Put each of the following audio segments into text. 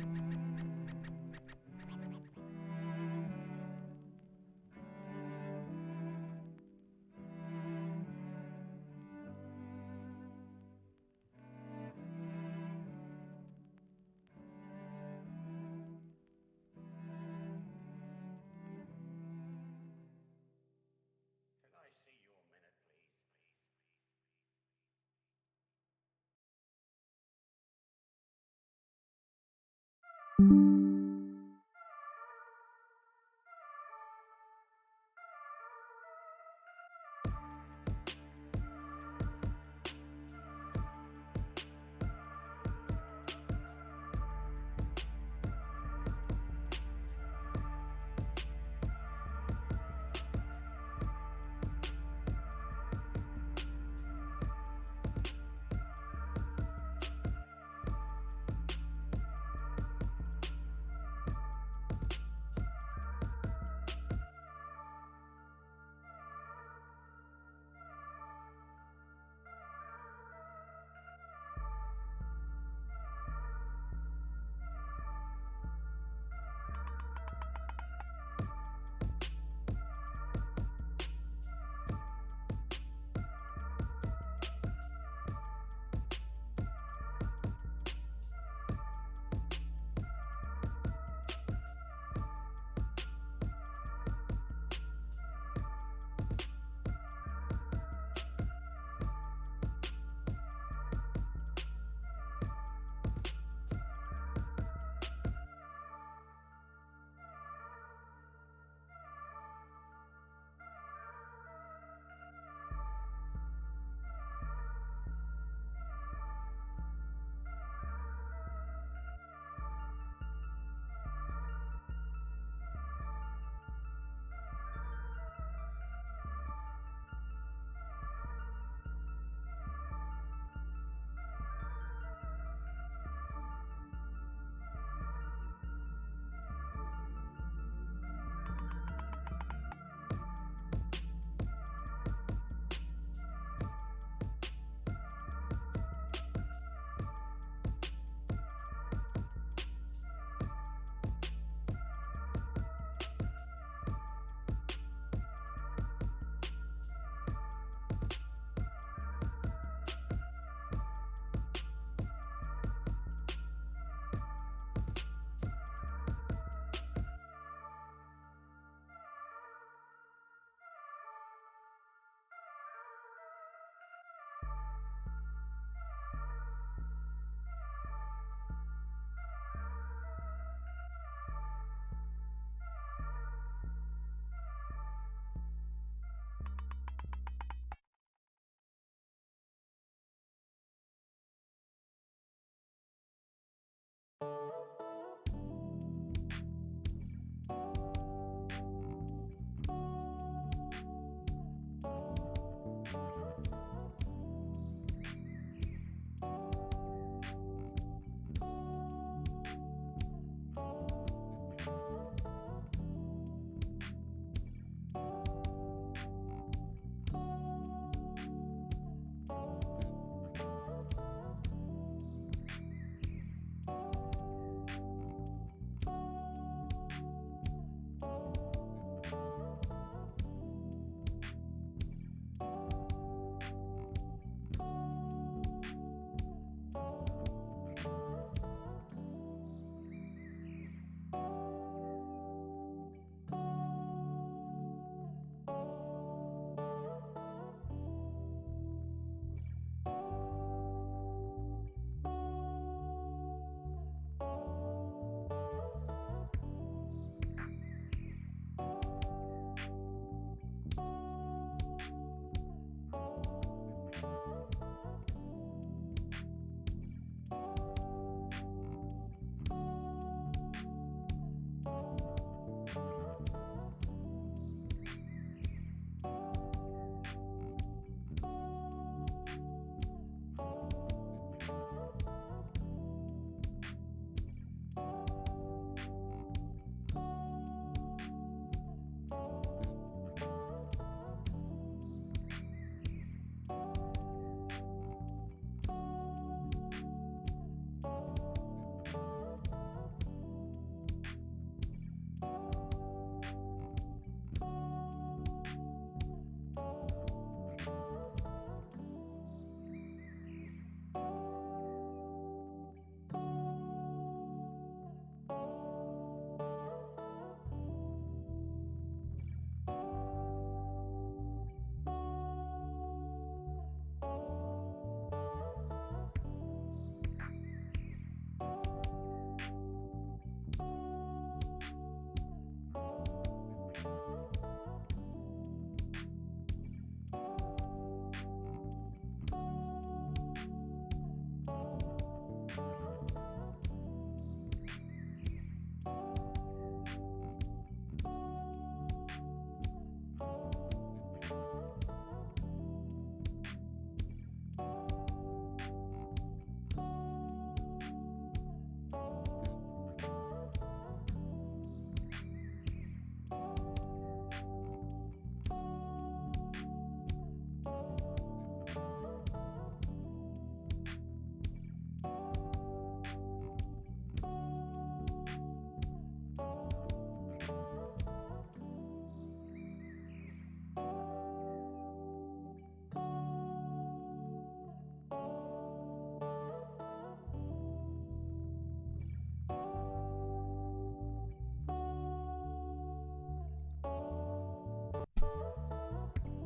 Can I see you a minute, please?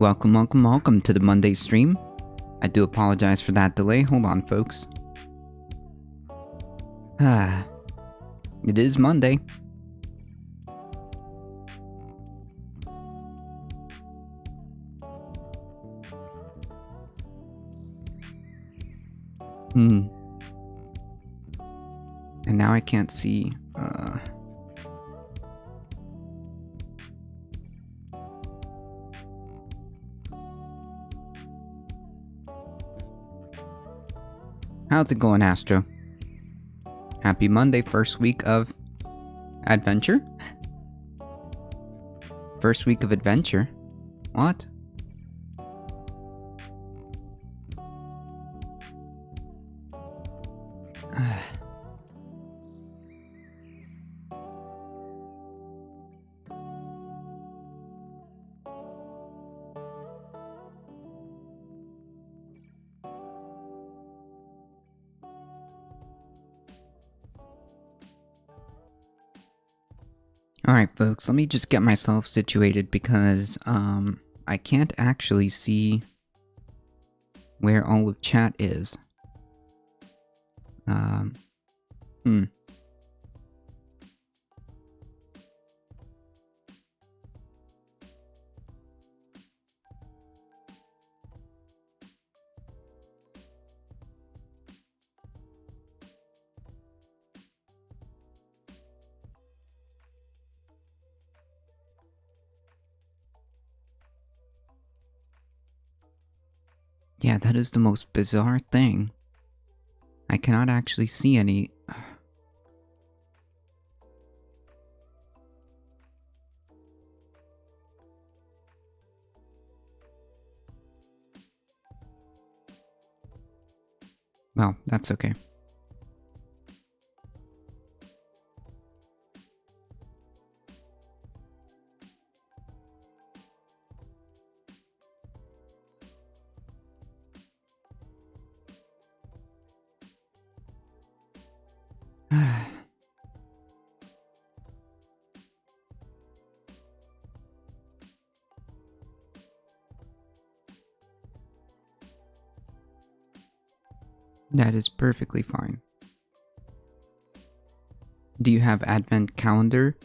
Welcome, welcome, welcome to the Monday stream. I do apologize for that delay. Hold on, folks. It is Monday. And now I can't see, How's it going, Astro? Happy Monday, first week of adventure? First week of adventure? What? Alright, folks, let me just get myself situated because, I can't actually see where all of chat is. Yeah, that is the most bizarre thing. I cannot actually see any... Well, that's okay. That is perfectly fine. Do you have advent calendar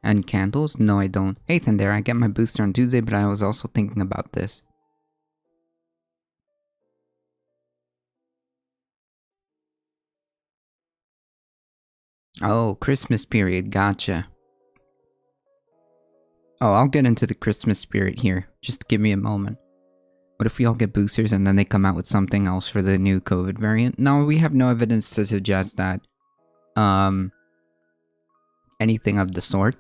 and candles? No, I don't. Hey, there, I get my booster on Tuesday, but I was also thinking about this. Oh, Christmas period, gotcha. Oh, I'll get into the Christmas spirit here. Just give me a moment. What if we all get boosters and then they come out with something else for the new COVID variant? No, we have no evidence to suggest that, anything of the sort.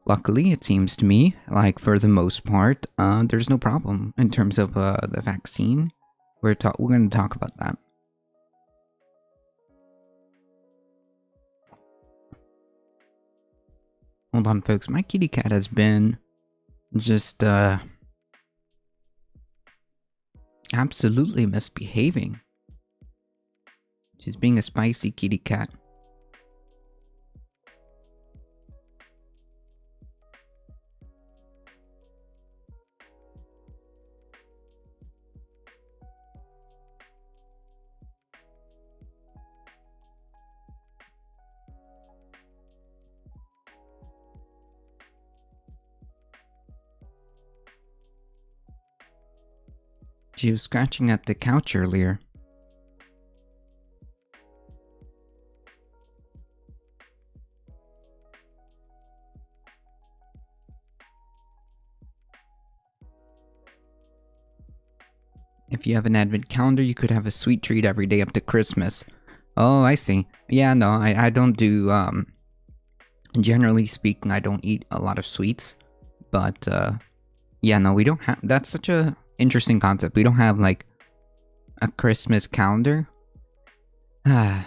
Luckily, it seems to me, like for the most part, there's no problem in terms of, the vaccine. We're going to talk about that. Hold on, folks. My kitty cat has been just, absolutely misbehaving. She's being a spicy kitty cat. She was scratching at the couch earlier. If you have an advent calendar, you could have a sweet treat every day up to Christmas. Oh, I see. Yeah, no, I don't do, generally speaking, I don't eat a lot of sweets. But, yeah, no, we don't have, that's such a interesting concept. We don't have, like, a Christmas calendar. I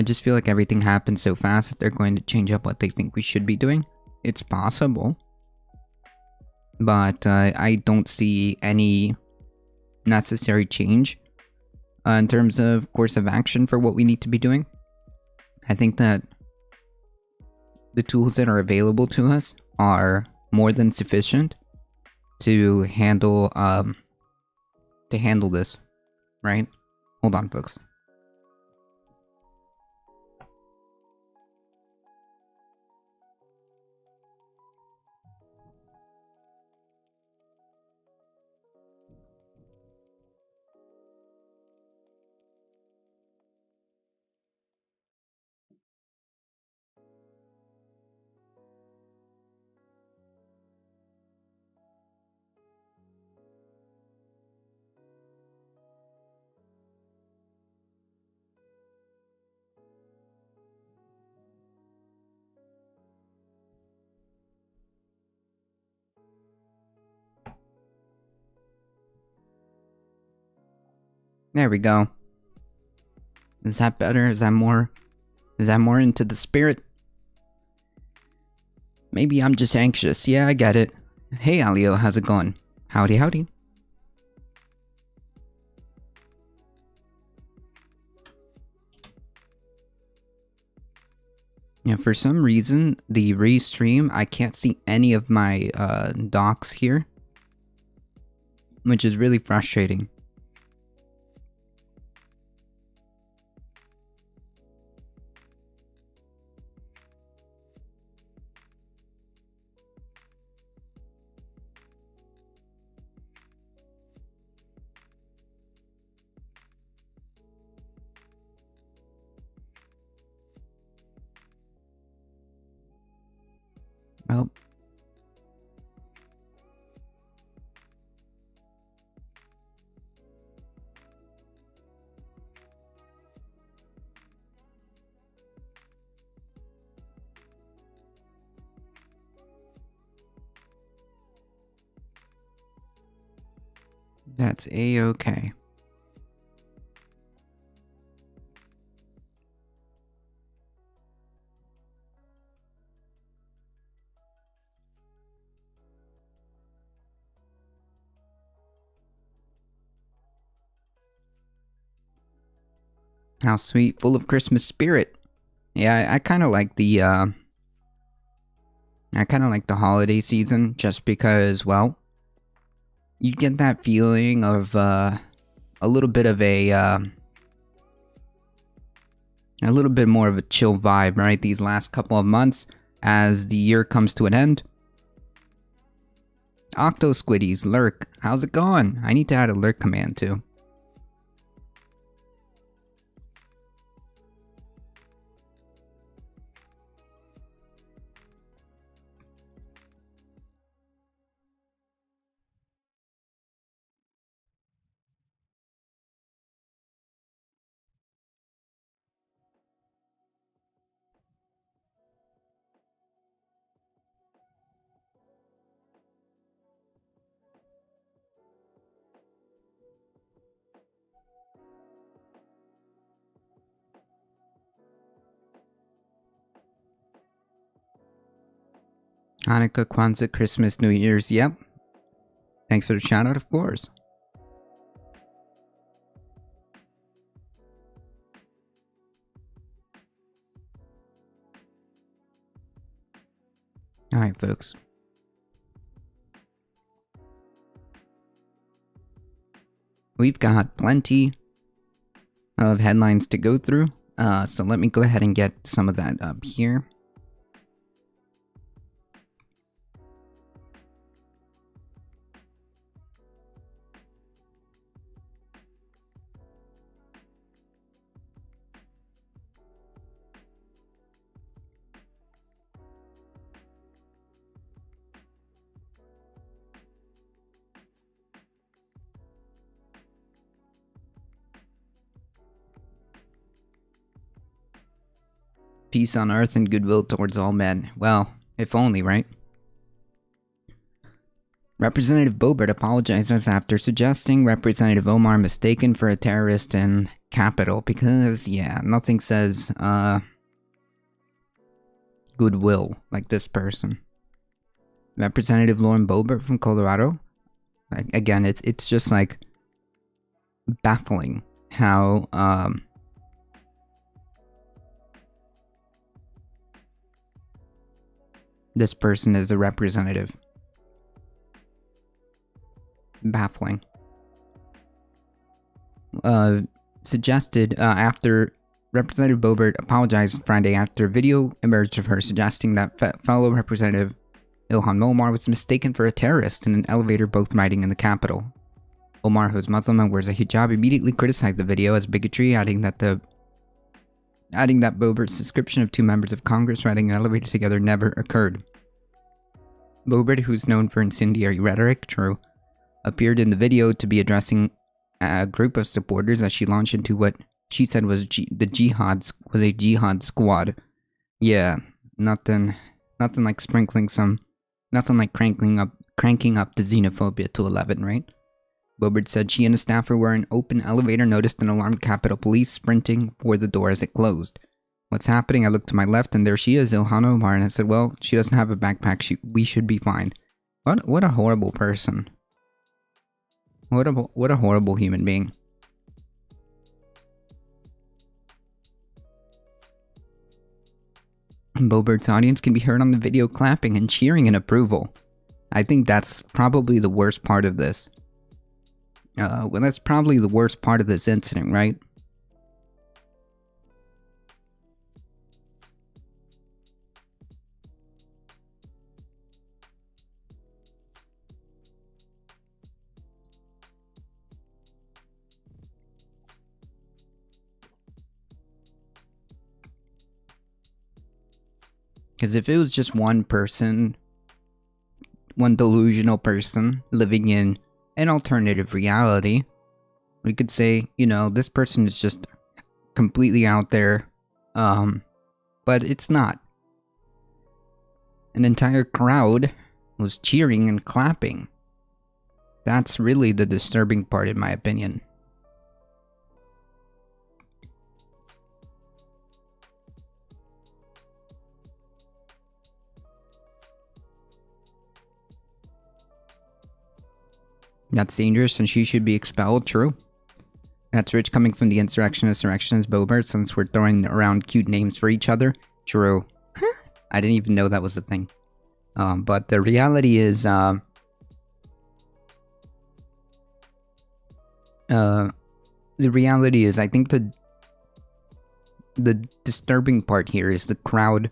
just feel like everything happens so fast that they're going to change up what they think we should be doing. It's possible. But I don't see any necessary change in terms of course of action for what we need to be doing. I think that the tools that are available to us are more than sufficient to handle this, right? Hold on, folks. There we go. Is that better? Is that more into the spirit? Maybe I'm just anxious. Yeah, I get it. Hey, Alio, how's it going? Howdy, howdy. Yeah, for some reason, the restream, I can't see any of my docs here, which is really frustrating. Well, that's a-okay. How sweet, full of Christmas spirit. Yeah, I kind of like the holiday season just because, well, you get that feeling of a little bit of a little bit more of a chill vibe, right? These last couple of months as the year comes to an end. Octo Squiddies, lurk. How's it going? I need to add a lurk command too. Hanukkah, Kwanzaa, Christmas, New Year's, yep. Thanks for the shout out, of course. Alright, folks. We've got plenty of headlines to go through, so let me go ahead and get some of that up here. Peace on earth and goodwill towards all men. Well, if only, right? Representative Boebert apologizes after suggesting Representative Omar mistaken for a terrorist in Capitol because, yeah, nothing says, goodwill like this person. Representative Lauren Boebert from Colorado. Again, it's just like baffling how, this person is a representative. Baffling. Suggested after Representative Boebert apologized Friday after a video emerged of her suggesting that fellow Representative Ilhan Omar was mistaken for a terrorist in an elevator both riding in the Capitol. Omar, who is Muslim and wears a hijab, immediately criticized the video as bigotry, adding that Boebert's description of two members of Congress riding an elevator together never occurred. Boebert, who's known for incendiary rhetoric, true, appeared in the video to be addressing a group of supporters as she launched into what she said was a jihad squad. Yeah, nothing like cranking up the xenophobia to 11, right? Boebert said she and a staffer were in an open elevator, noticed an alarmed Capitol Police sprinting for the door as it closed. What's happening? I looked to my left and there she is, Ilhan Omar, and I said, well, she doesn't have a backpack, we should be fine. What a horrible person. What a horrible human being. Boebert's audience can be heard on the video clapping and cheering in approval. I think that's probably the worst part of this. Well, that's probably the worst part of this incident, right? Because if it was just one person, one delusional person living in an alternative reality, we could say, you know, this person is just completely out there, but it's not. An entire crowd was cheering and clapping. That's really the disturbing part, in my opinion. That's dangerous and she should be expelled, true. That's rich coming from the insurrectionist Boebert, since we're throwing around cute names for each other. True. I didn't even know that was a thing. But the reality is, the reality is, I think the disturbing part here is the crowd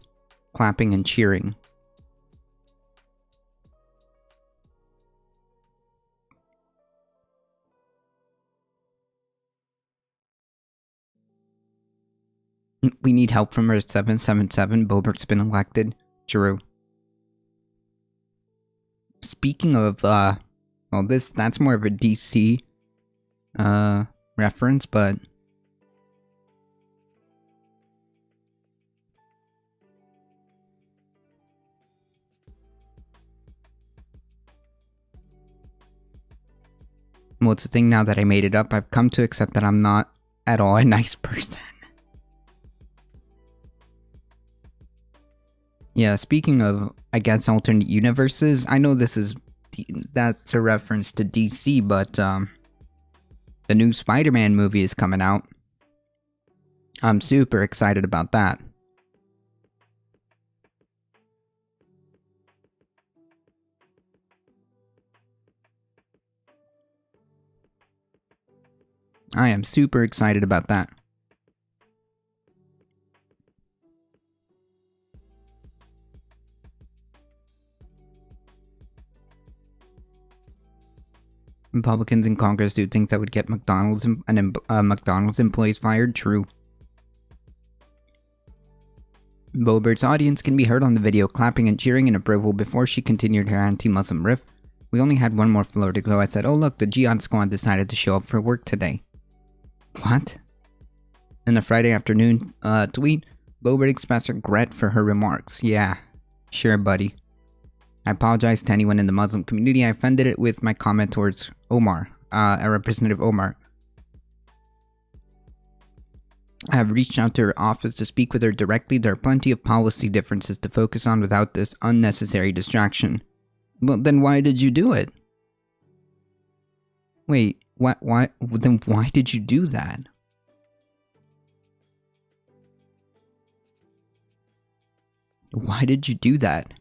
clapping and cheering. We need help from her 777. Boebert's been elected. True. Speaking of, well, that's more of a DC, reference, but... Well, it's the thing now that I made it up, I've come to accept that I'm not at all a nice person. Yeah, speaking of, I guess, alternate universes, I know that's a reference to DC, but, the new Spider-Man movie is coming out. I'm super excited about that. I am super excited about that. Republicans in Congress do things that would get McDonald's employees fired. True. Boebert's audience can be heard on the video clapping and cheering in approval before she continued her anti-Muslim riff. We only had one more floor to go. I said, oh look, the Jihad squad decided to show up for work today. What? In a Friday afternoon tweet, Boebert expressed regret for her remarks. Yeah, sure buddy. I apologize to anyone in the Muslim community. I offended it with my comment towards Omar, Representative Omar. I have reached out to her office to speak with her directly. There are plenty of policy differences to focus on without this unnecessary distraction. Well, then why did you do it? Wait, why did you do that? Why did you do that?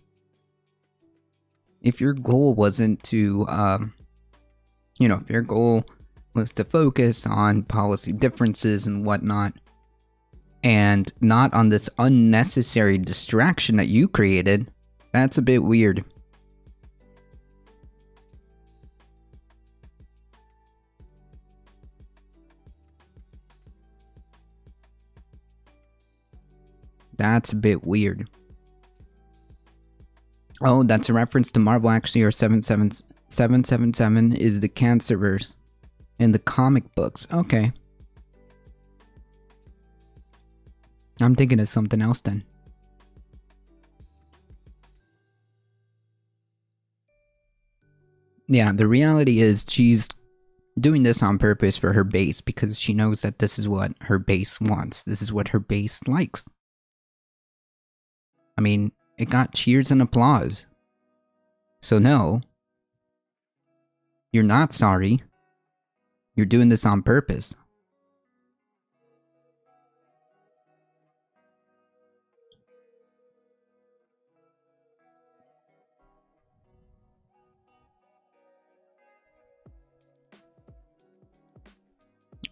if your goal wasn't to, if your goal was to focus on policy differences and whatnot, and not on this unnecessary distraction that you created, that's a bit weird. That's a bit weird. Oh, that's a reference to Marvel, actually, or 777 is the Cancerverse in the comic books. Okay. I'm thinking of something else then. Yeah, the reality is she's doing this on purpose for her base because she knows that this is what her base wants. This is what her base likes. I mean, it got cheers and applause. So no, you're not sorry. You're doing this on purpose.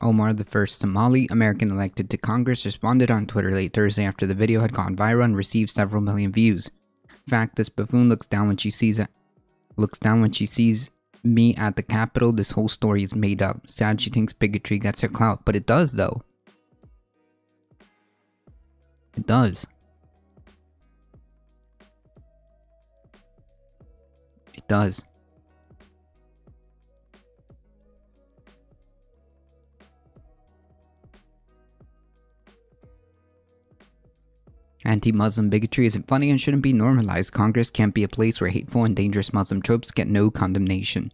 Omar, the first Somali American elected to Congress, responded on Twitter late Thursday after the video had gone viral and received several million views. In fact, this buffoon looks down when she sees me at the Capitol. This whole story is made up. Sad she thinks bigotry gets her clout, but it does though. It does. It does. Anti-Muslim bigotry isn't funny and shouldn't be normalized. Congress can't be a place where hateful and dangerous Muslim tropes get no condemnation.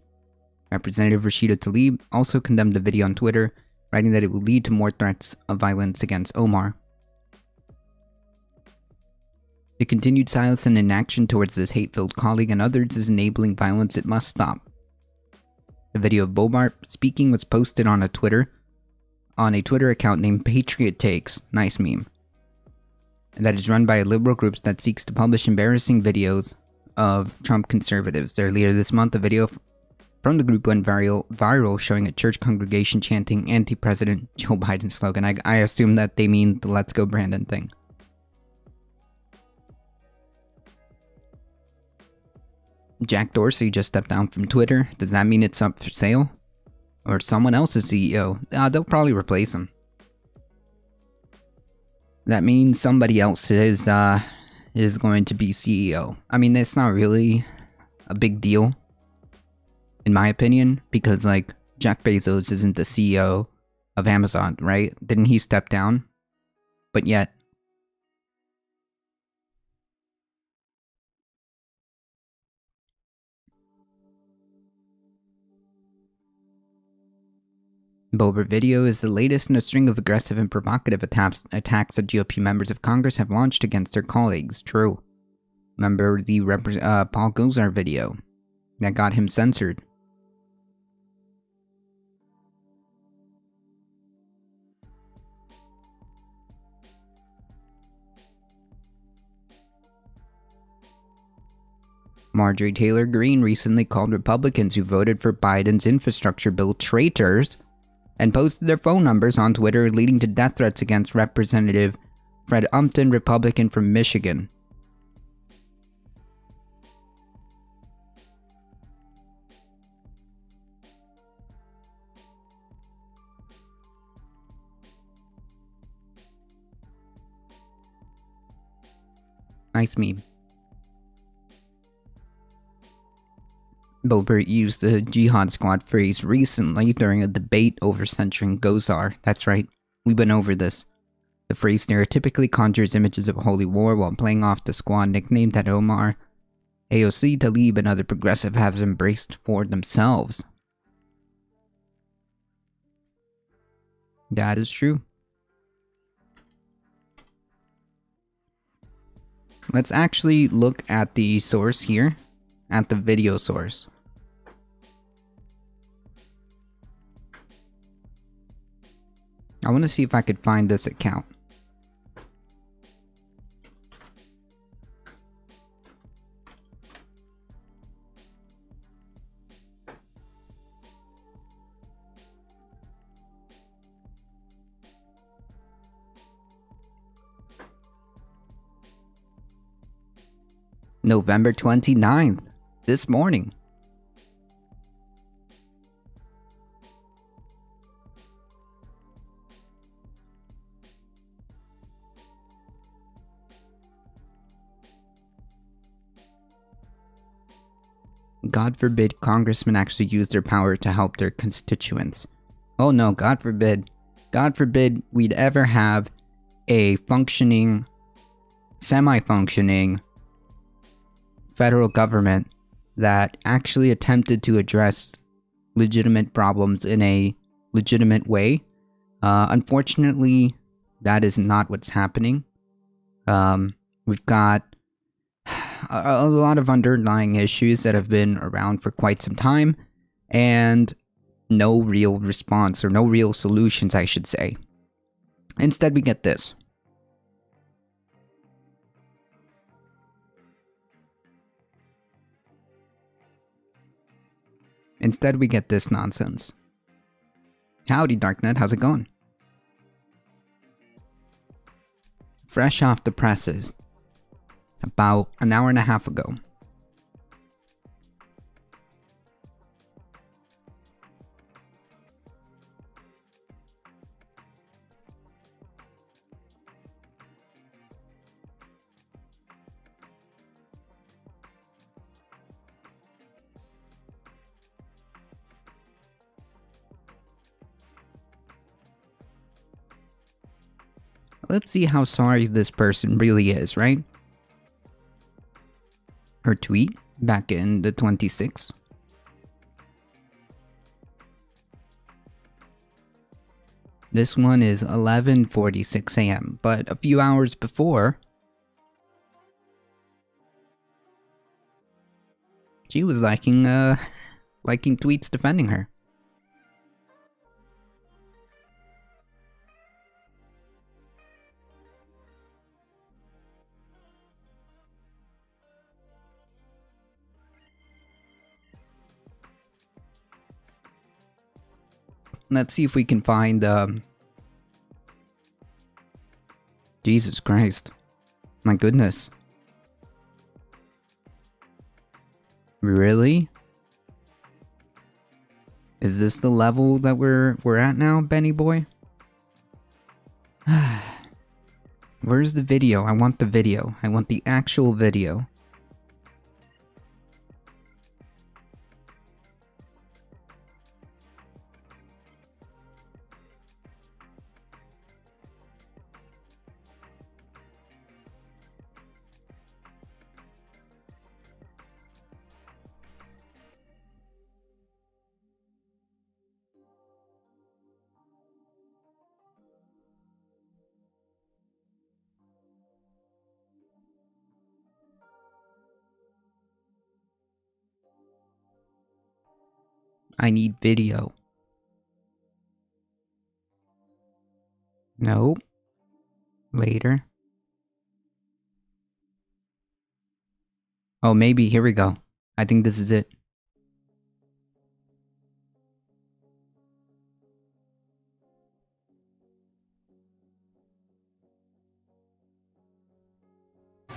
Representative Rashida Tlaib also condemned the video on Twitter, writing that it will lead to more threats of violence against Omar. The continued silence and inaction towards this hate-filled colleague and others is enabling violence. It must stop. The video of Bobart speaking was posted on a Twitter account named Patriot Takes, nice meme, that is run by a liberal group that seeks to publish embarrassing videos of Trump conservatives. Earlier this month, a video from the group went viral showing a church congregation chanting anti-President Joe Biden slogan. I assume that they mean the Let's Go Brandon thing. Jack Dorsey just stepped down from Twitter. Does that mean it's up for sale? Or someone else is CEO? They'll probably replace him. That means somebody else is going to be CEO. I mean, it's not really a big deal, in my opinion, because like Jeff Bezos isn't the CEO of Amazon, right? Didn't he step down? But yet, Boebert video is the latest in a string of aggressive and provocative attacks that GOP members of Congress have launched against their colleagues. True. Remember the Paul Gosar video that got him censored? Marjorie Taylor Greene recently called Republicans who voted for Biden's infrastructure bill traitors and posted their phone numbers on Twitter, leading to death threats against Representative Fred Upton, Republican from Michigan. Nice meme. Boebert used the Jihad Squad phrase recently during a debate over censoring Gosar. That's right, we've been over this. The phrase stereotypically conjures images of a holy war while playing off the squad nickname that Omar, AOC, Tlaib, and other progressive have embraced for themselves. That is true. Let's actually look at the source here, at the video source. I want to see if I could find this account. November 29th, this morning. God forbid congressmen actually use their power to help their constituents. Oh no, God forbid. God forbid we'd ever have a functioning, semi-functioning federal government that actually attempted to address legitimate problems in a legitimate way. Unfortunately, that is not what's happening. We've got a lot of underlying issues that have been around for quite some time, and no real response, or no real solutions, I should say. Instead, we get this. Instead, we get this nonsense. Howdy, Darknet, how's it going? Fresh off the presses. About an hour and a half ago. Let's see how sorry this person really is, right? Her tweet back in the 26th. This one is 11:46 a.m., but a few hours before, she was liking tweets defending her. Let's see if we can find, Jesus Christ. My goodness. Really? Is this the level that we're at now, Benny boy? Where's the video? I want the video. I want the actual video. I need video. Nope. Later. Oh, maybe. Here we go. I think this is it.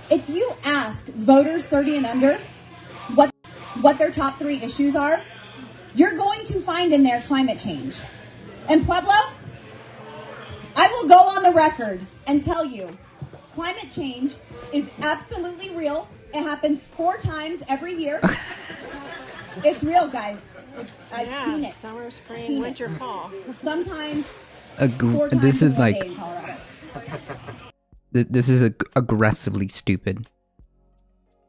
If you ask voters 30 and under what their top 3 issues are, you're going to find in there climate change. And Pueblo, I will go on the record and tell you, climate change is absolutely real. It happens 4 times every year. It's real, guys. I've seen it. Summer, spring, winter, fall. Sometimes 4 times this is like in Colorado. This is aggressively stupid.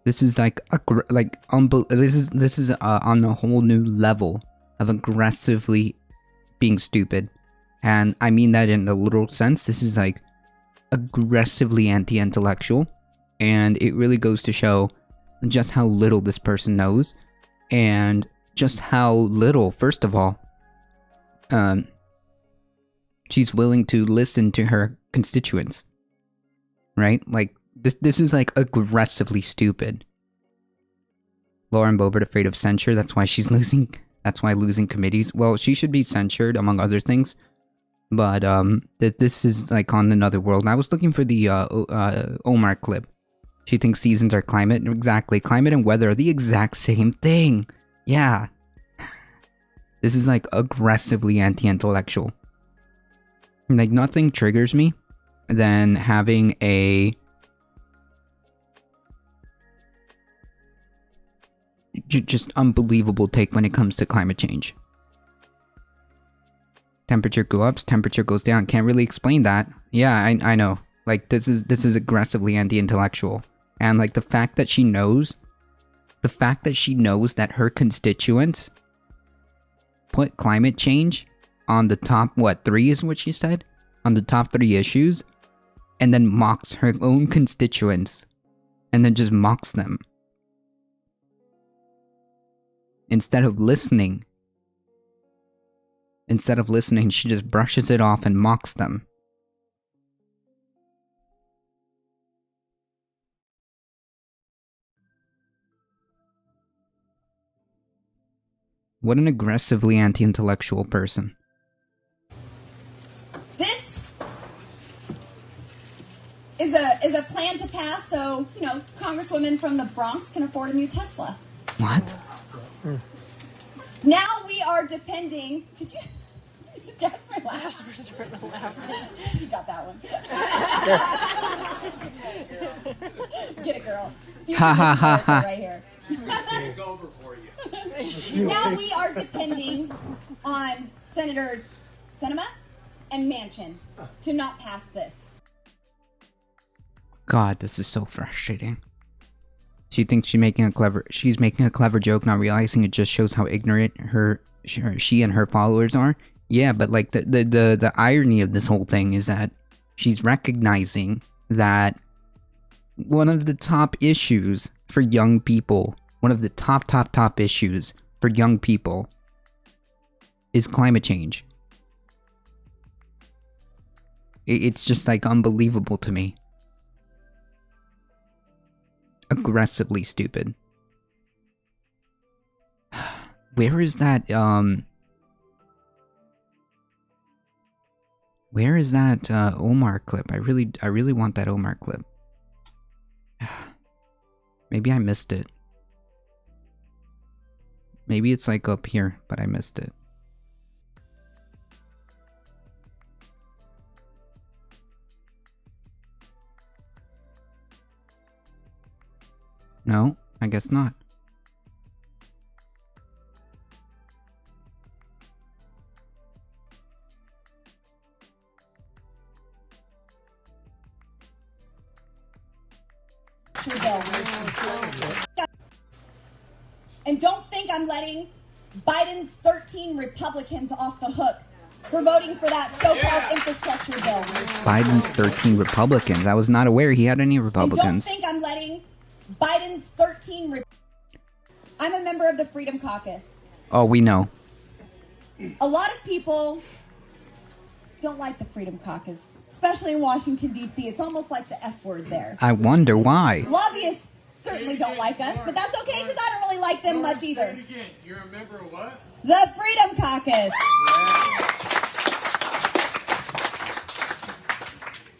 This is like this is on a whole new level of aggressively being stupid, and I mean that in a literal sense. This is like aggressively anti-intellectual, and it really goes to show just how little this person knows, and just how little, first of all, she's willing to listen to her constituents, right? Like, this is like aggressively stupid. Lauren Boebert afraid of censure, that's why she's losing, that's why losing committees. Well, she should be censured, among other things, but this is like on another world. I was looking for the Omar clip, She thinks seasons are climate. Exactly. Climate and weather are the exact same thing. Yeah. This is like aggressively anti-intellectual. Like nothing triggers me than having a just unbelievable take when it comes to climate change. Temperature goes up, temperature goes down. Can't really explain that. Yeah, I know. Like this is aggressively anti-intellectual. And like the fact that she knows that her constituents put climate change on the top, what, 3 is what she said? On the top 3 issues, and then mocks her own constituents, and then just mocks them. Instead of listening, she just brushes it off and mocks them. What an aggressively anti-intellectual person. This is a plan to pass so, you know, congresswomen from the Bronx can afford a new Tesla. What? Now we are depending... Did you... Jasper laughed. Jasper started laughing. She got that one. Get it, girl. Ha ha ha ha. Right here. Take over for you. Now we are depending on Senators Sinema and Manchin to not pass this. God, this is so frustrating. She thinks she's making a clever joke, not realizing it just shows how ignorant she and her followers are. Yeah, but like the irony of this whole thing is that she's recognizing that one of the top issues for young people, one of the top issues for young people is climate change. It's just like unbelievable to me. Aggressively stupid. Where is that Omar clip? I really want that Omar clip. Maybe I missed it. Maybe it's like up here, but I missed it. No, I guess not. And don't think I'm letting Biden's 13 Republicans off the hook for voting for that so-called infrastructure bill. Biden's 13 Republicans. I was not aware he had any And Republicans. don't think I'm letting Biden's 13 I'm a member of the Freedom Caucus. Oh, we know. A lot of people don't like the Freedom Caucus, especially in Washington, D.C. It's almost like the F word there. I wonder why. Lobbyists certainly don't like us, but that's okay because I don't really like them much either. Say it again. You're a member of what? The Freedom Caucus.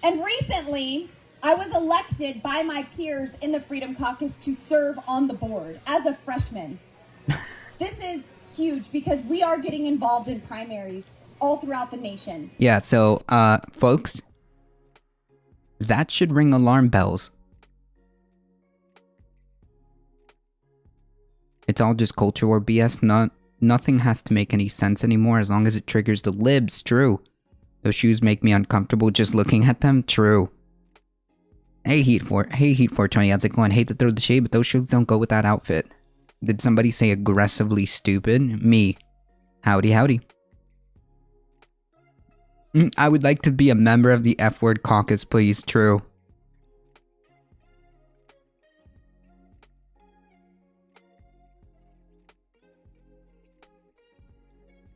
And recently, I was elected by my peers in the Freedom Caucus to serve on the board as a freshman. This is huge because we are getting involved in primaries all throughout the nation. Yeah, so, folks, that should ring alarm bells. It's all just culture war BS. Nothing has to make any sense anymore as long as it triggers the libs. True. Those shoes make me uncomfortable just looking at them. True. Hey Heat 420, how's it going? Hate to throw the shade, but those shoes don't go with that outfit. Did somebody say aggressively stupid? Me. Howdy, howdy. I would like to be a member of the F-word caucus, please. True.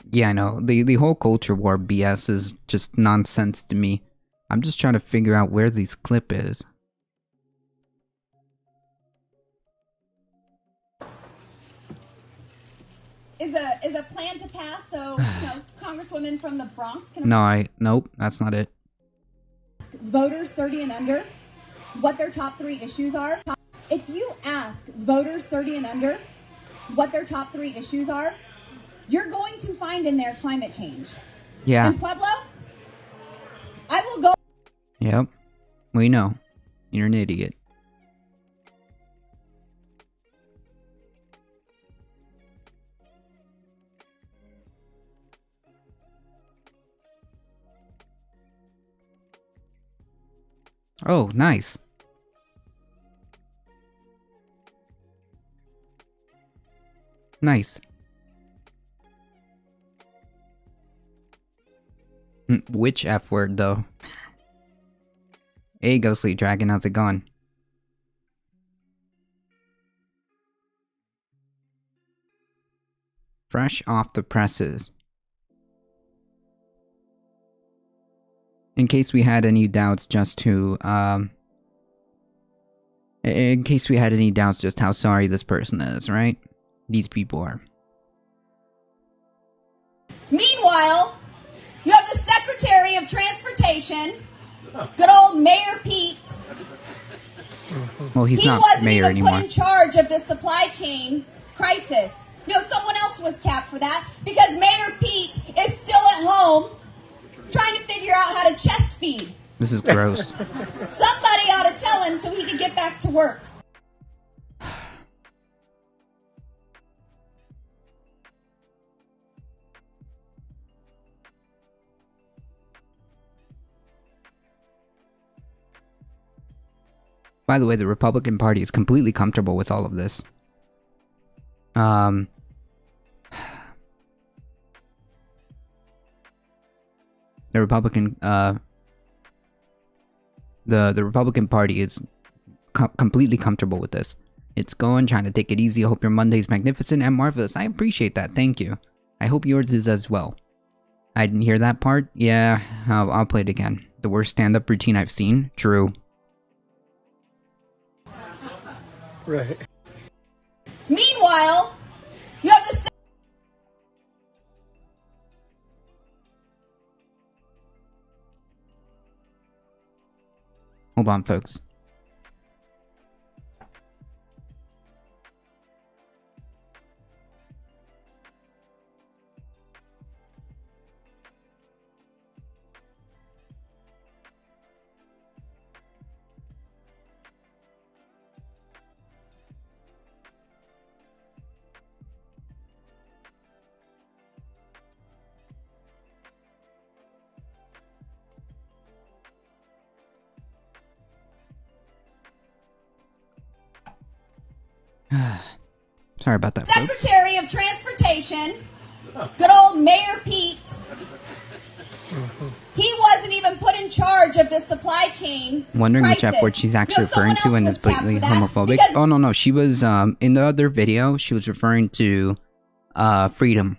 Yeah, I know. The whole culture war BS is just nonsense to me. I'm just trying to figure out where this clip is. Is a plan to pass so, congresswomen from the Bronx can Nope, that's not it. ask voters 30 and under what their top 3 issues are. If you ask voters 30 and under what their top 3 issues are, you're going to find in there climate change. Yeah. And Pueblo, I will go. Yep. We know. You're an idiot. Oh, nice. Nice. Which F word, though? Hey, Ghostly Dragon, how's it going? Fresh off the presses. In case we had any doubts just to, in case we had any doubts just how sorry this person is, right? These people are. Meanwhile, you have the Secretary of Transportation, good old Mayor Pete. Well, he's He not wasn't mayor even anymore. put in charge of the supply chain crisis. No, someone else was tapped for that because Mayor Pete is still at home trying to figure out how to chest feed. This is gross. Somebody ought to tell him so he can get back to work. By the way, the Republican Party is completely comfortable with all of this. The Republican, the Republican Party is completely comfortable with this. It's going, trying to take it easy. I hope your Monday's magnificent and marvelous. I appreciate that. Thank you. I hope yours is as well. I didn't hear that part. Yeah, I'll play it again. The worst stand-up routine I've seen. True. Right. Meanwhile, you have the Hold on, folks. Sorry about that, folks. Secretary of Transportation, good old Mayor Pete. He wasn't even put in charge of the supply chain Wondering which crisis. F word she's actually No, someone referring to else and was is blatantly tapped for that homophobic. because- Oh, no, she was, in the other video, she was referring to, freedom.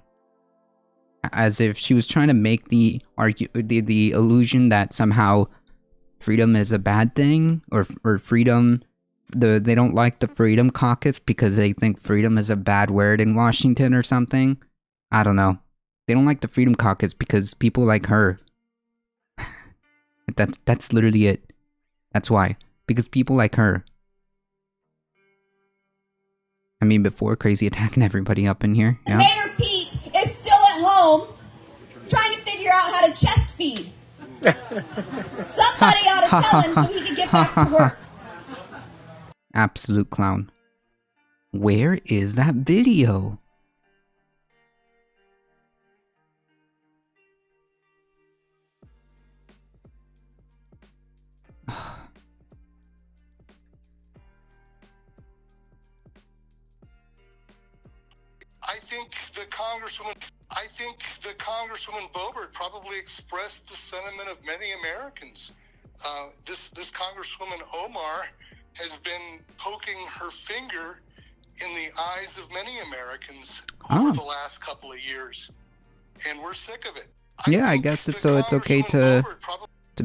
As if she was trying to make the illusion that somehow freedom is a bad thing, or freedom, they don't like the Freedom Caucus because they think freedom is a bad word in Washington or something. I don't know. They don't like the Freedom Caucus because people like her. That's literally it. That's why. Because people like her. I mean, before crazy attacking everybody up in here. Yeah. Mayor Pete is still at home trying to figure out how to chest feed. Somebody ought to tell him so he can get back to work. Absolute clown. Where is that video? I think the Congresswoman Boebert probably expressed the sentiment of many Americans. This Congresswoman Omar has been poking her finger in the eyes of many Americans over the last couple of years, and we're sick of it. I guess it's okay to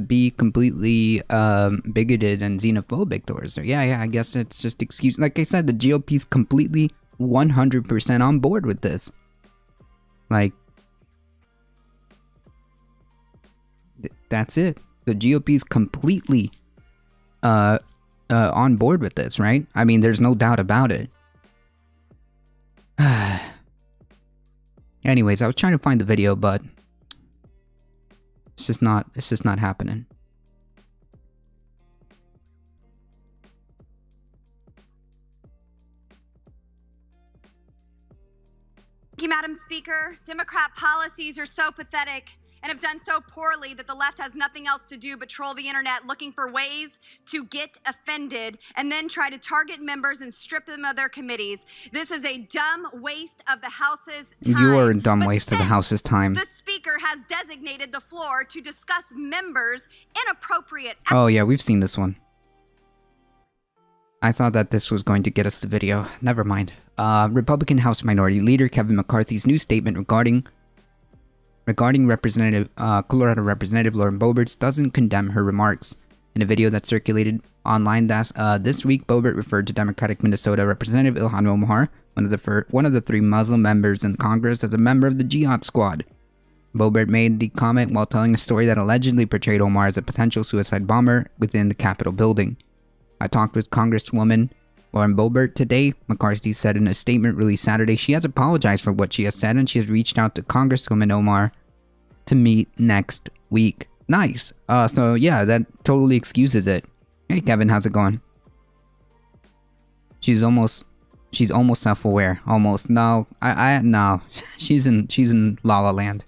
be completely bigoted and xenophobic towards her. Yeah, I guess it's just excuse. Like I said, the GOP's completely 100% on board with this. Like, that's it. The GOP's completely on board with this, right? I mean, there's no doubt about it. Anyways, I was trying to find the video, but it's just not happening. Thank you, Madam Speaker. Democrat policies are so pathetic and have done so poorly that the left has nothing else to do but troll the internet looking for ways to get offended and then try to target members and strip them of their committees. This is a dumb waste of the House's time. You are a dumb waste of the House's time. The Speaker has designated the floor to discuss members' inappropriate... Oh yeah, we've seen this one. I thought that this was going to get us the video. Never mind. Republican House Minority Leader Kevin McCarthy's new statement regarding Colorado Representative Lauren Boeberts doesn't condemn her remarks. In a video that circulated online this week, Boebert referred to Democratic Minnesota Representative Ilhan Omar, one of the 3 Muslim members in Congress, as a member of the Jihad Squad. Boebert made the comment while telling a story that allegedly portrayed Omar as a potential suicide bomber within the Capitol building. I talked with Congresswoman Lauren Boebert today, McCarthy said in a statement released Saturday. She has apologized for what she has said, and she has reached out to Congresswoman Omar to meet next week. Nice. So yeah, that totally excuses it. Hey Kevin, how's it going? She's almost self-aware. Almost. No, no. She's in La La Land.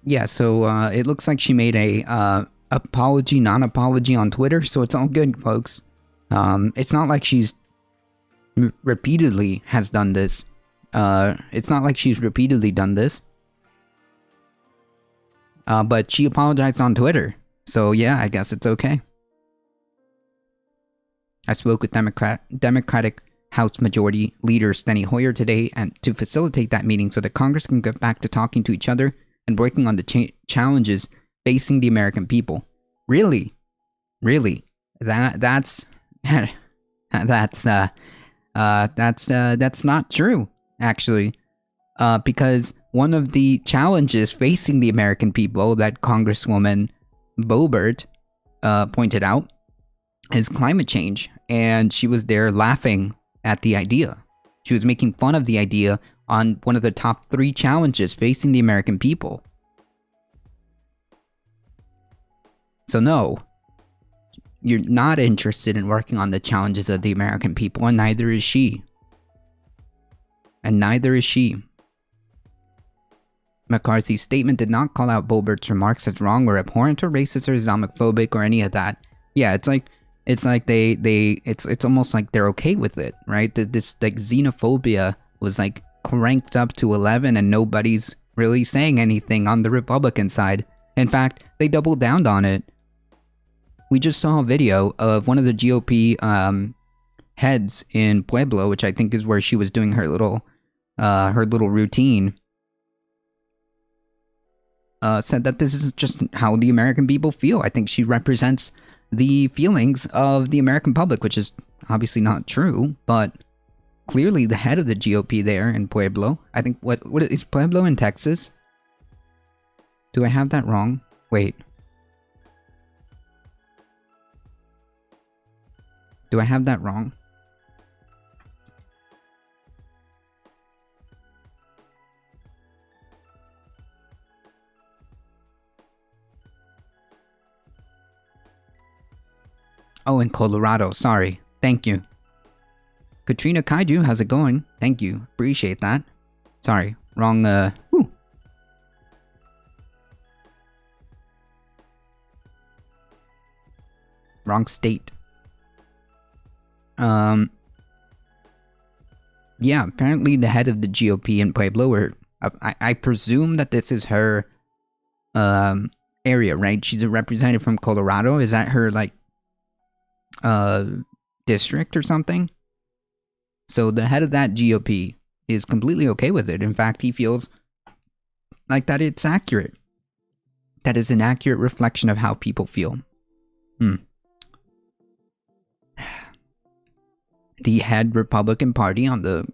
Yeah, so it looks like she made a apology, non-apology on Twitter, so it's all good, folks. It's not like she's repeatedly has done this. It's not like she's repeatedly done this. But she apologized on Twitter, so yeah, I guess it's okay. I spoke with Democratic House Majority Leader Steny Hoyer today and to facilitate that meeting so that Congress can get back to talking to each other and working on the challenges facing the American people. Really? That's not true, actually. Because one of the challenges facing the American people that Congresswoman Boebert pointed out is climate change, and she was there laughing at the idea. She was making fun of the idea on one of the top 3 challenges facing the American people. So no, you're not interested in working on the challenges of the American people, and neither is she. McCarthy's statement did not call out Boebert's remarks as wrong or abhorrent or racist or Islamophobic or any of that. Yeah, it's almost like they're okay with it, right? This like xenophobia was like cranked up to 11 and nobody's really saying anything on the Republican side. In fact, they doubled down on it. We just saw a video of one of the GOP heads in Pueblo, which I think is where she was doing her little routine. Said that this is just how the American people feel. I think she represents the feelings of the American public, which is obviously not true, but clearly the head of the GOP there in Pueblo, I think, what is Pueblo in Texas? Do I have that wrong? Wait. Do I have that wrong? Oh, in Colorado. Sorry. Thank you. Katrina Kaiju, how's it going? Thank you. Appreciate that. Sorry. Wrong, Wrong state. Yeah, apparently the head of the GOP in Pueblo, or I presume that this is her, area, right? She's a representative from Colorado. Is that her, like, district or something? So the head of that GOP is completely okay with it. In fact, he feels like that it's accurate. That is an accurate reflection of how people feel. The head Republican Party on the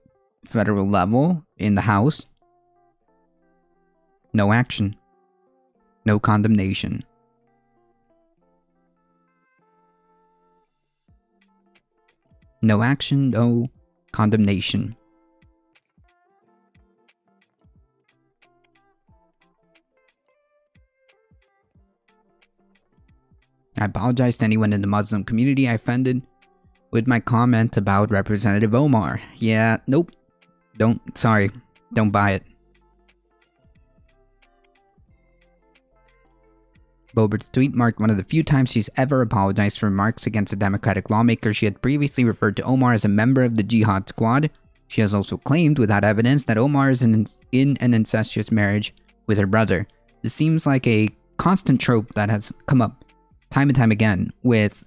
federal level in the House, no action. no condemnation. No action, no condemnation. I apologize to anyone in the Muslim community I offended with my comment about Representative Omar. Yeah, nope. Sorry. Don't buy it. Boebert's tweet marked one of the few times she's ever apologized for remarks against a Democratic lawmaker. She had previously referred to Omar as a member of the Jihad Squad. She has also claimed, without evidence, that Omar is in an incestuous marriage with her brother. This seems like a constant trope that has come up time and time again, with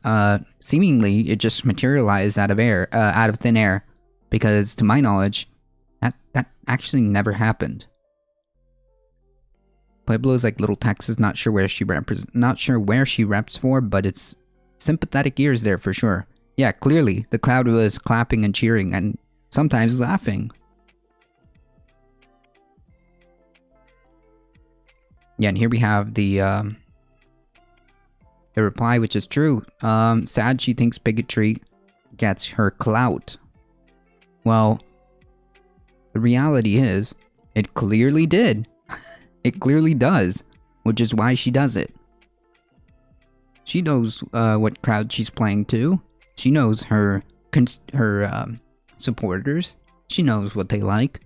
seemingly it just materialized out of thin air, because to my knowledge, that actually never happened. Pueblo's like Little Texas, not sure where she reps for, but it's sympathetic ears there for sure. Yeah, clearly the crowd was clapping and cheering and sometimes laughing. Yeah, and here we have the reply, which is true. Sad she thinks bigotry gets her clout. Well, the reality is, it clearly did. It clearly does, which is why she does it. She knows what crowd she's playing to. She knows her supporters. She knows what they like.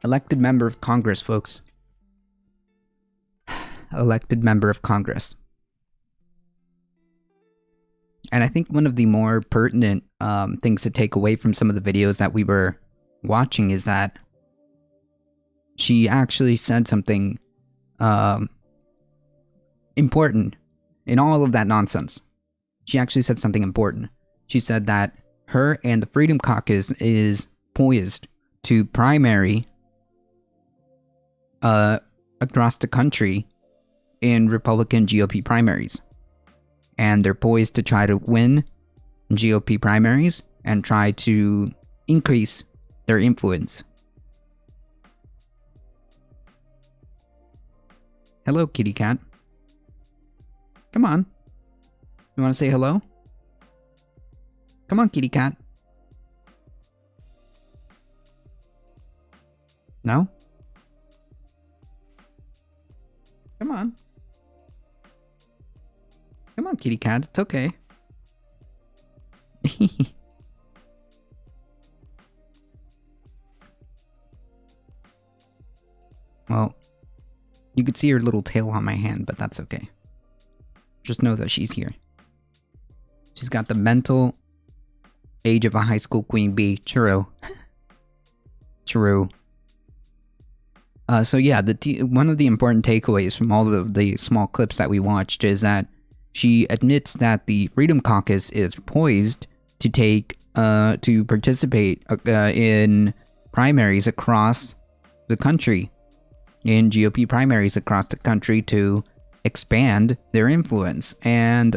Elected member of Congress, folks. Elected member of Congress. And I think one of the more pertinent things to take away from some of the videos that we were watching is that she actually said something important in all of that nonsense. She actually said something important. She said that her and the Freedom Caucus is poised to primary across the country in Republican GOP primaries. And they're poised to try to win GOP primaries and try to increase their influence. Hello, kitty cat. Come on. You want to say hello? Come on, kitty cat. No? Come on. Come on, kitty cat. It's okay. Well, you could see her little tail on my hand, but that's okay. Just know that she's here. She's got the mental age of a high school queen bee. True. True. So yeah, one of the important takeaways from all of the small clips that we watched is that she admits that the Freedom Caucus is poised to to participate in primaries across the country, in GOP primaries across the country to expand their influence, and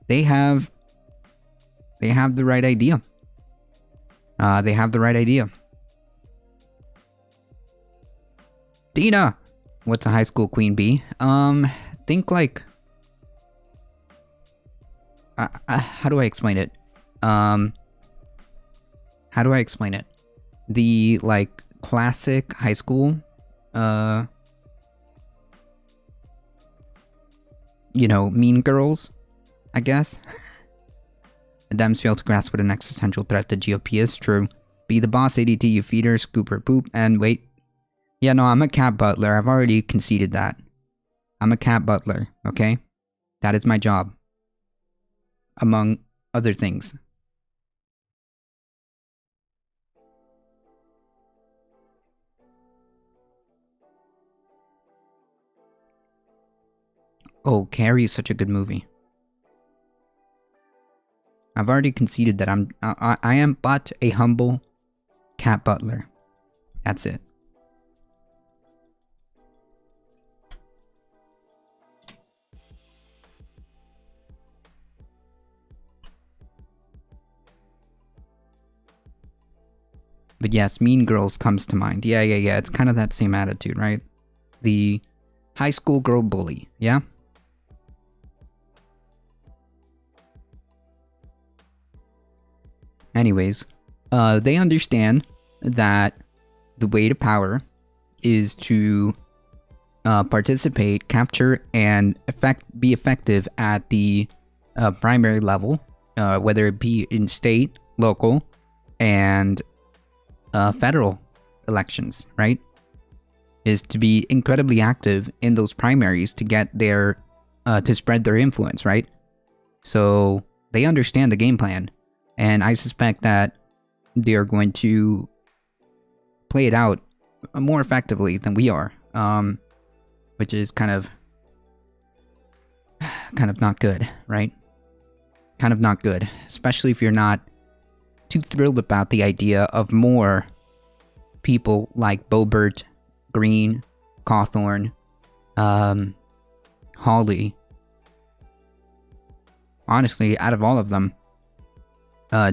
they have the right idea. They have the right idea. Dina, what's a high school queen bee? Think like, how do I explain it? How do I explain it? The like classic high school, you know, mean girls, I guess. The Dems fail to grasp what an existential threat the GOP is. True. Be the boss, ADT, you feed her, scoop her poop, and wait. Yeah, no, I'm a cat butler. I've already conceded that. I'm a cat butler, okay? That is my job. Among other things. Oh, Carrie is such a good movie. I've already conceded that I am but a humble cat butler. That's it. But yes, Mean Girls comes to mind. Yeah. It's kind of that same attitude, right? The high school girl bully, yeah? Anyways, they understand that the way to power is to participate, capture, and be effective at the primary level, whether it be in state, local, and federal elections, right? Is to be incredibly active in those primaries to get their, to spread their influence, right? So they understand the game plan, and I suspect that they're going to play it out more effectively than we are, which is kind of not good, right? Kind of not good, especially if you're not too thrilled about the idea of more people like Boebert, Green, Cawthorn, Hawley. Honestly, out of all of them,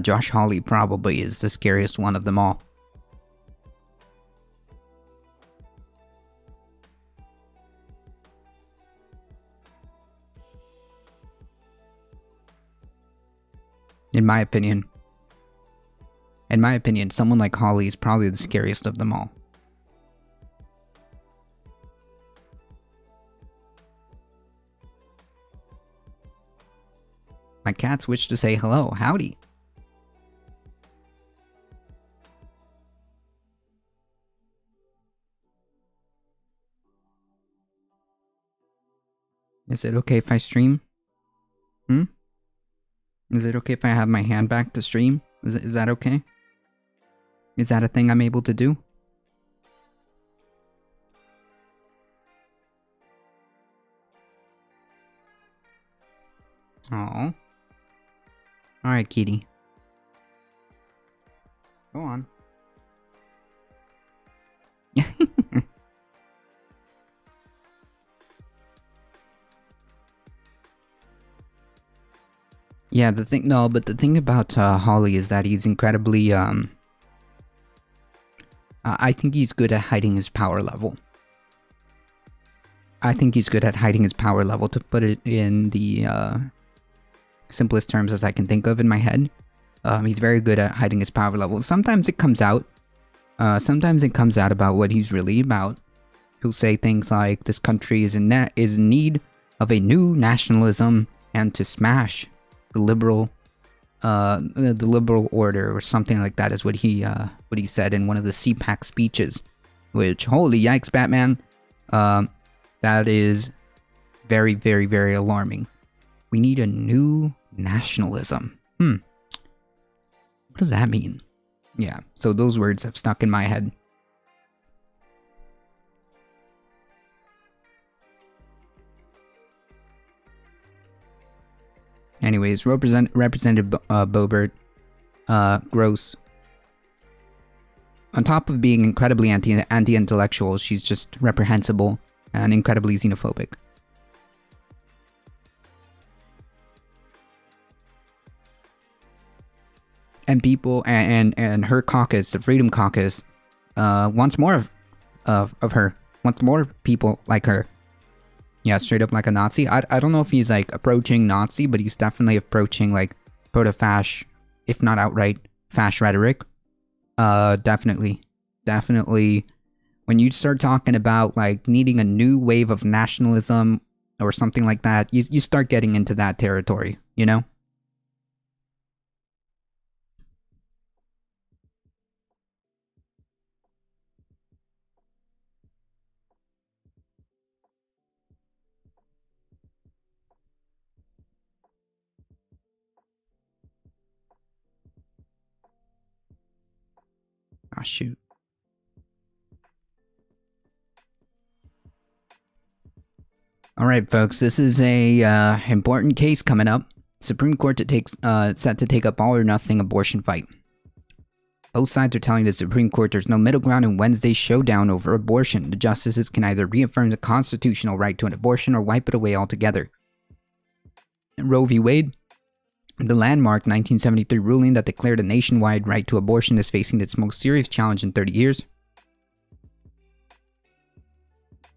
Josh Hawley probably is the scariest one of them all. In my opinion, someone like Hawley is probably the scariest of them all. My cats wish to say hello. Howdy. Is it okay if I stream? Is it okay if I have my hand back to stream? Is that okay? Is that a thing I'm able to do? Oh. Alright, kitty. Go on. Yeah, the thing about Holly is that he's incredibly, I think he's good at hiding his power level. To put it in the, simplest terms as I can think of in my head. He's very good at hiding his power level. Sometimes it comes out. Sometimes it comes out about what he's really about. He'll say things like, this country is in need of a new nationalism and to smash the liberal order or something like that is what he said in one of the CPAC speeches. Which, holy yikes, Batman. That is very, very, very alarming. We need a new nationalism. What does that mean? Yeah, so those words have stuck in my head. Anyways, Representative Boebert, gross. On top of being incredibly anti-intellectual, she's just reprehensible and incredibly xenophobic. And people and her caucus, the Freedom Caucus, wants more of her. Wants more people like her. Yeah, straight up like a Nazi. I don't know if he's like approaching Nazi, but he's definitely approaching like proto-fash, if not outright fash rhetoric. Definitely. When you start talking about like needing a new wave of nationalism or something like that, you start getting into that territory, you know? Ah, shoot. Alright, folks, this is a important case coming up. Supreme Court set to take up all or nothing abortion fight. Both sides are telling the Supreme Court there's no middle ground in Wednesday's showdown over abortion. The justices can either reaffirm the constitutional right to an abortion or wipe it away altogether. Roe v. Wade The landmark 1973 ruling that declared a nationwide right to abortion is facing its most serious challenge in 30 years.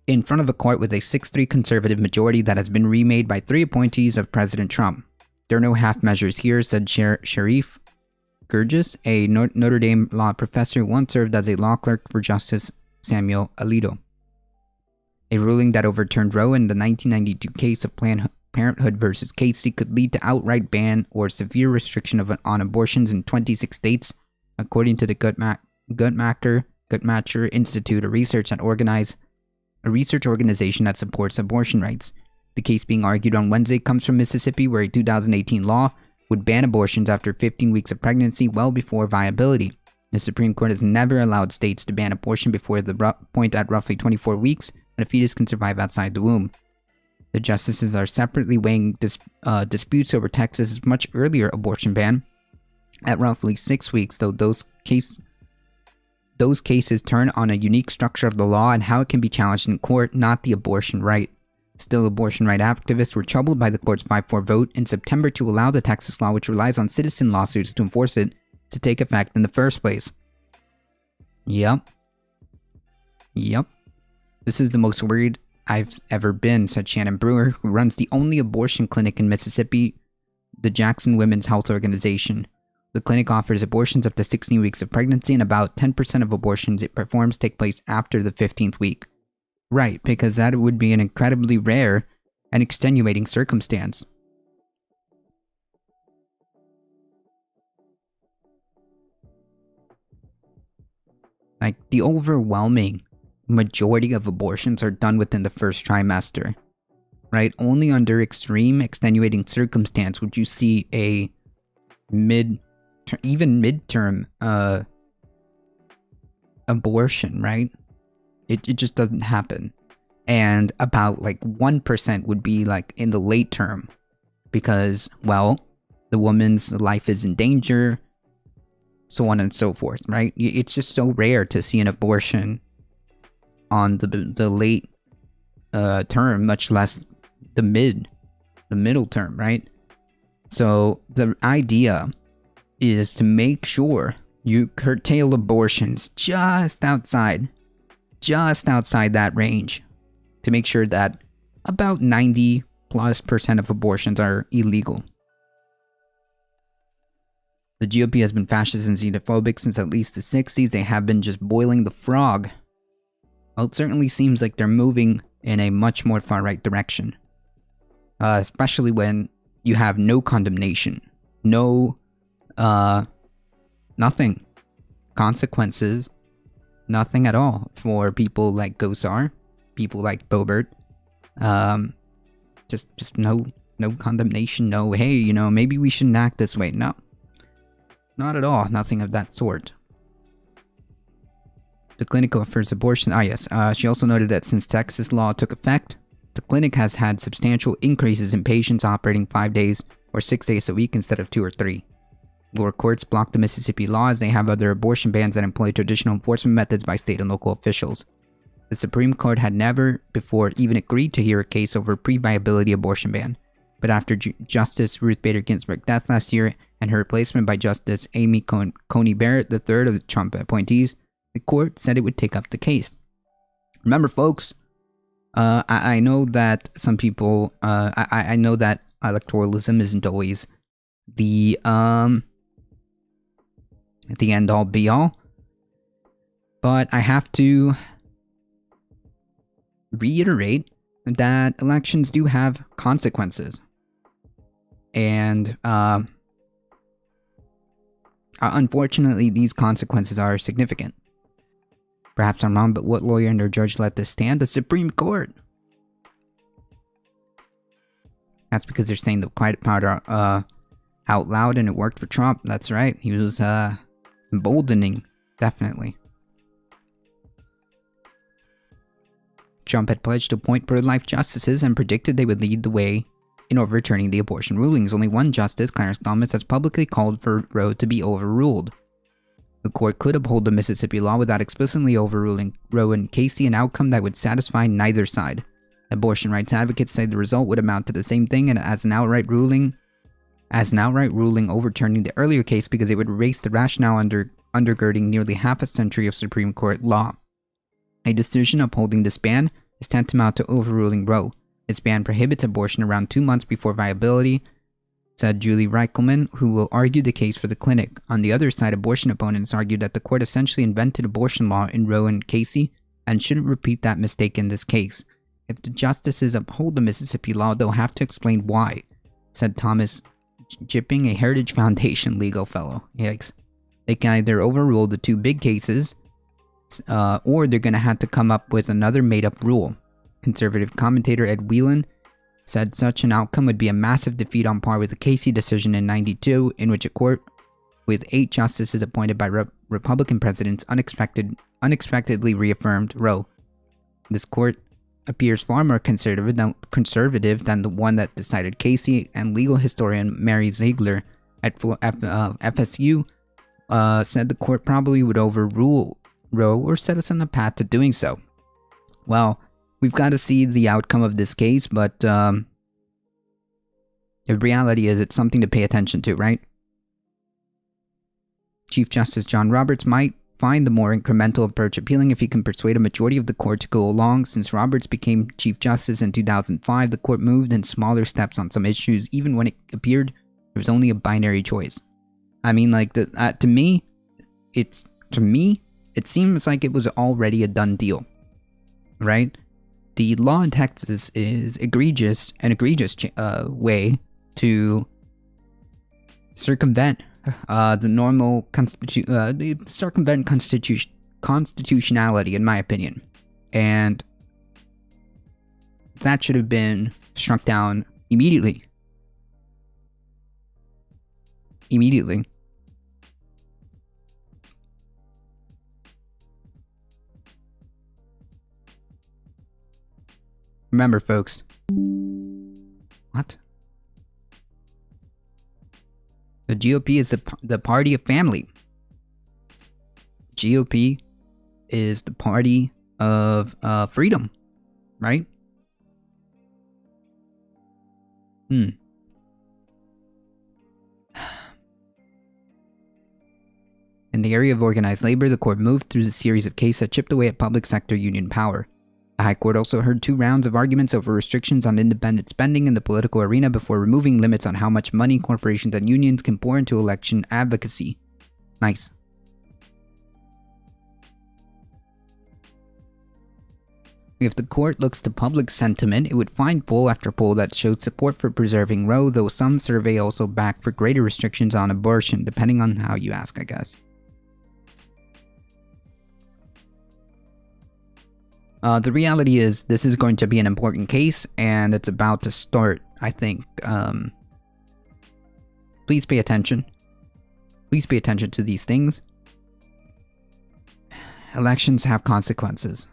In front of a court with a 6-3 conservative majority that has been remade by 3 appointees of President Trump. There are no half measures here, said Sharif Gurgis, a Notre Dame law professor who once served as a law clerk for Justice Samuel Alito. A ruling that overturned Roe in the 1992 case of Planned Parenthood versus Casey could lead to outright ban or severe restriction on abortions in 26 states, according to the Guttmacher Institute, a research organization that supports abortion rights. The case being argued on Wednesday comes from Mississippi, where a 2018 law would ban abortions after 15 weeks of pregnancy well before viability. The Supreme Court has never allowed states to ban abortion before the point at roughly 24 weeks that a fetus can survive outside the womb. The justices are separately weighing disputes over Texas's much earlier abortion ban at roughly 6 weeks, though those cases turn on a unique structure of the law and how it can be challenged in court, not the abortion right. Still, abortion right activists were troubled by the court's 5-4 vote in September to allow the Texas law, which relies on citizen lawsuits to enforce it, to take effect in the first place. Yep. This is the most worried I've ever been, said Shannon Brewer, who runs the only abortion clinic in Mississippi, the Jackson Women's Health Organization. The clinic offers abortions up to 16 weeks of pregnancy, and about 10% of abortions it performs take place after the 15th week. Right, because that would be an incredibly rare and extenuating circumstance. Like, the overwhelming majority of abortions are done within the first trimester, right? Only under extreme extenuating circumstance would you see a even midterm abortion, right? It just doesn't happen. And about like 1% would be like in the late term because, well, the woman's life is in danger, so on and so forth, right? It's just so rare to see an abortion on the late term, much less the middle term, right? So the idea is to make sure you curtail abortions just outside that range, to make sure that about 90+% of abortions are illegal. The GOP has been fascist and xenophobic since at least the 60s. They have been just boiling the frog. Well, it certainly seems like they're moving in a much more far-right direction. Especially when you have no condemnation, nothing, consequences, nothing at all for people like Gosar, people like Boebert. Just no condemnation, no, hey, maybe we shouldn't act this way. No, not at all, nothing of that sort. The clinic offers abortion. She also noted that since Texas law took effect, the clinic has had substantial increases in patients operating 5 days or 6 days a week instead of 2 or 3. Lower courts blocked the Mississippi law as they have other abortion bans that employ traditional enforcement methods by state and local officials. The Supreme Court had never before even agreed to hear a case over a pre-viability abortion ban. But after Justice Ruth Bader Ginsburg's death last year and her replacement by Justice Amy Coney Barrett, the third of the Trump appointees, the court said it would take up the case. Remember, folks, I know that some people, I know that electoralism isn't always the end-all be-all, but I have to reiterate that elections do have consequences. And unfortunately, these consequences are significant. Perhaps I'm wrong, but what lawyer and or judge let this stand? The Supreme Court. That's because they're saying the quiet part out loud, and it worked for Trump. That's right. He was emboldening, definitely. Trump had pledged to appoint pro-life justices and predicted they would lead the way in overturning the abortion rulings. Only one justice, Clarence Thomas, has publicly called for Roe to be overruled. The court could uphold the Mississippi law without explicitly overruling Roe and Casey, an outcome that would satisfy neither side. Abortion rights advocates say the result would amount to the same thing as an outright ruling as an outright ruling overturning the earlier case because it would erase the rationale undergirding nearly half a century of Supreme Court law. A decision upholding this ban is tantamount to overruling Roe. This ban prohibits abortion around 2 months before viability, said Julie Reichelman, who will argue the case for the clinic. On the other side, abortion opponents argued that the court essentially invented abortion law in Roe and Casey and shouldn't repeat that mistake in this case. If the justices uphold the Mississippi law, they'll have to explain why, said Thomas Jipping, a Heritage Foundation legal fellow. Yikes. They can either overrule the 2 big cases, or they're going to have to come up with another made-up rule. Conservative commentator Ed Whelan said such an outcome would be a massive defeat on par with the Casey decision in '92, in which a court with 8 justices appointed by Republican presidents unexpectedly reaffirmed Roe. This court appears far more conservative than the one that decided Casey, and legal historian Mary Ziegler at FSU said the court probably would overrule Roe or set us on a path to doing so. Well, we've got to see the outcome of this case, but the reality is it's something to pay attention to, right? Chief Justice John Roberts might find the more incremental approach appealing if he can persuade a majority of the court to go along. Since Roberts became Chief Justice in 2005, the court moved in smaller steps on some issues, even when it appeared there was only a binary choice. I mean, like, to me, it seems like it was already a done deal, right? The law in Texas is an egregious way to circumvent the normal constitutionality, in my opinion, and that should have been struck down immediately. Remember, folks. What? The GOP is the party of family. GOP is the party of freedom, right? In the area of organized labor, the court moved through the series of cases that chipped away at public sector union power. The High Court also heard 2 rounds of arguments over restrictions on independent spending in the political arena before removing limits on how much money corporations and unions can pour into election advocacy. Nice. If the court looks to public sentiment, it would find poll after poll that showed support for preserving Roe, though some survey also backed for greater restrictions on abortion, depending on how you ask, I guess. The reality is, this is going to be an important case, and it's about to start, I think. Please pay attention. Please pay attention to these things. Elections have consequences.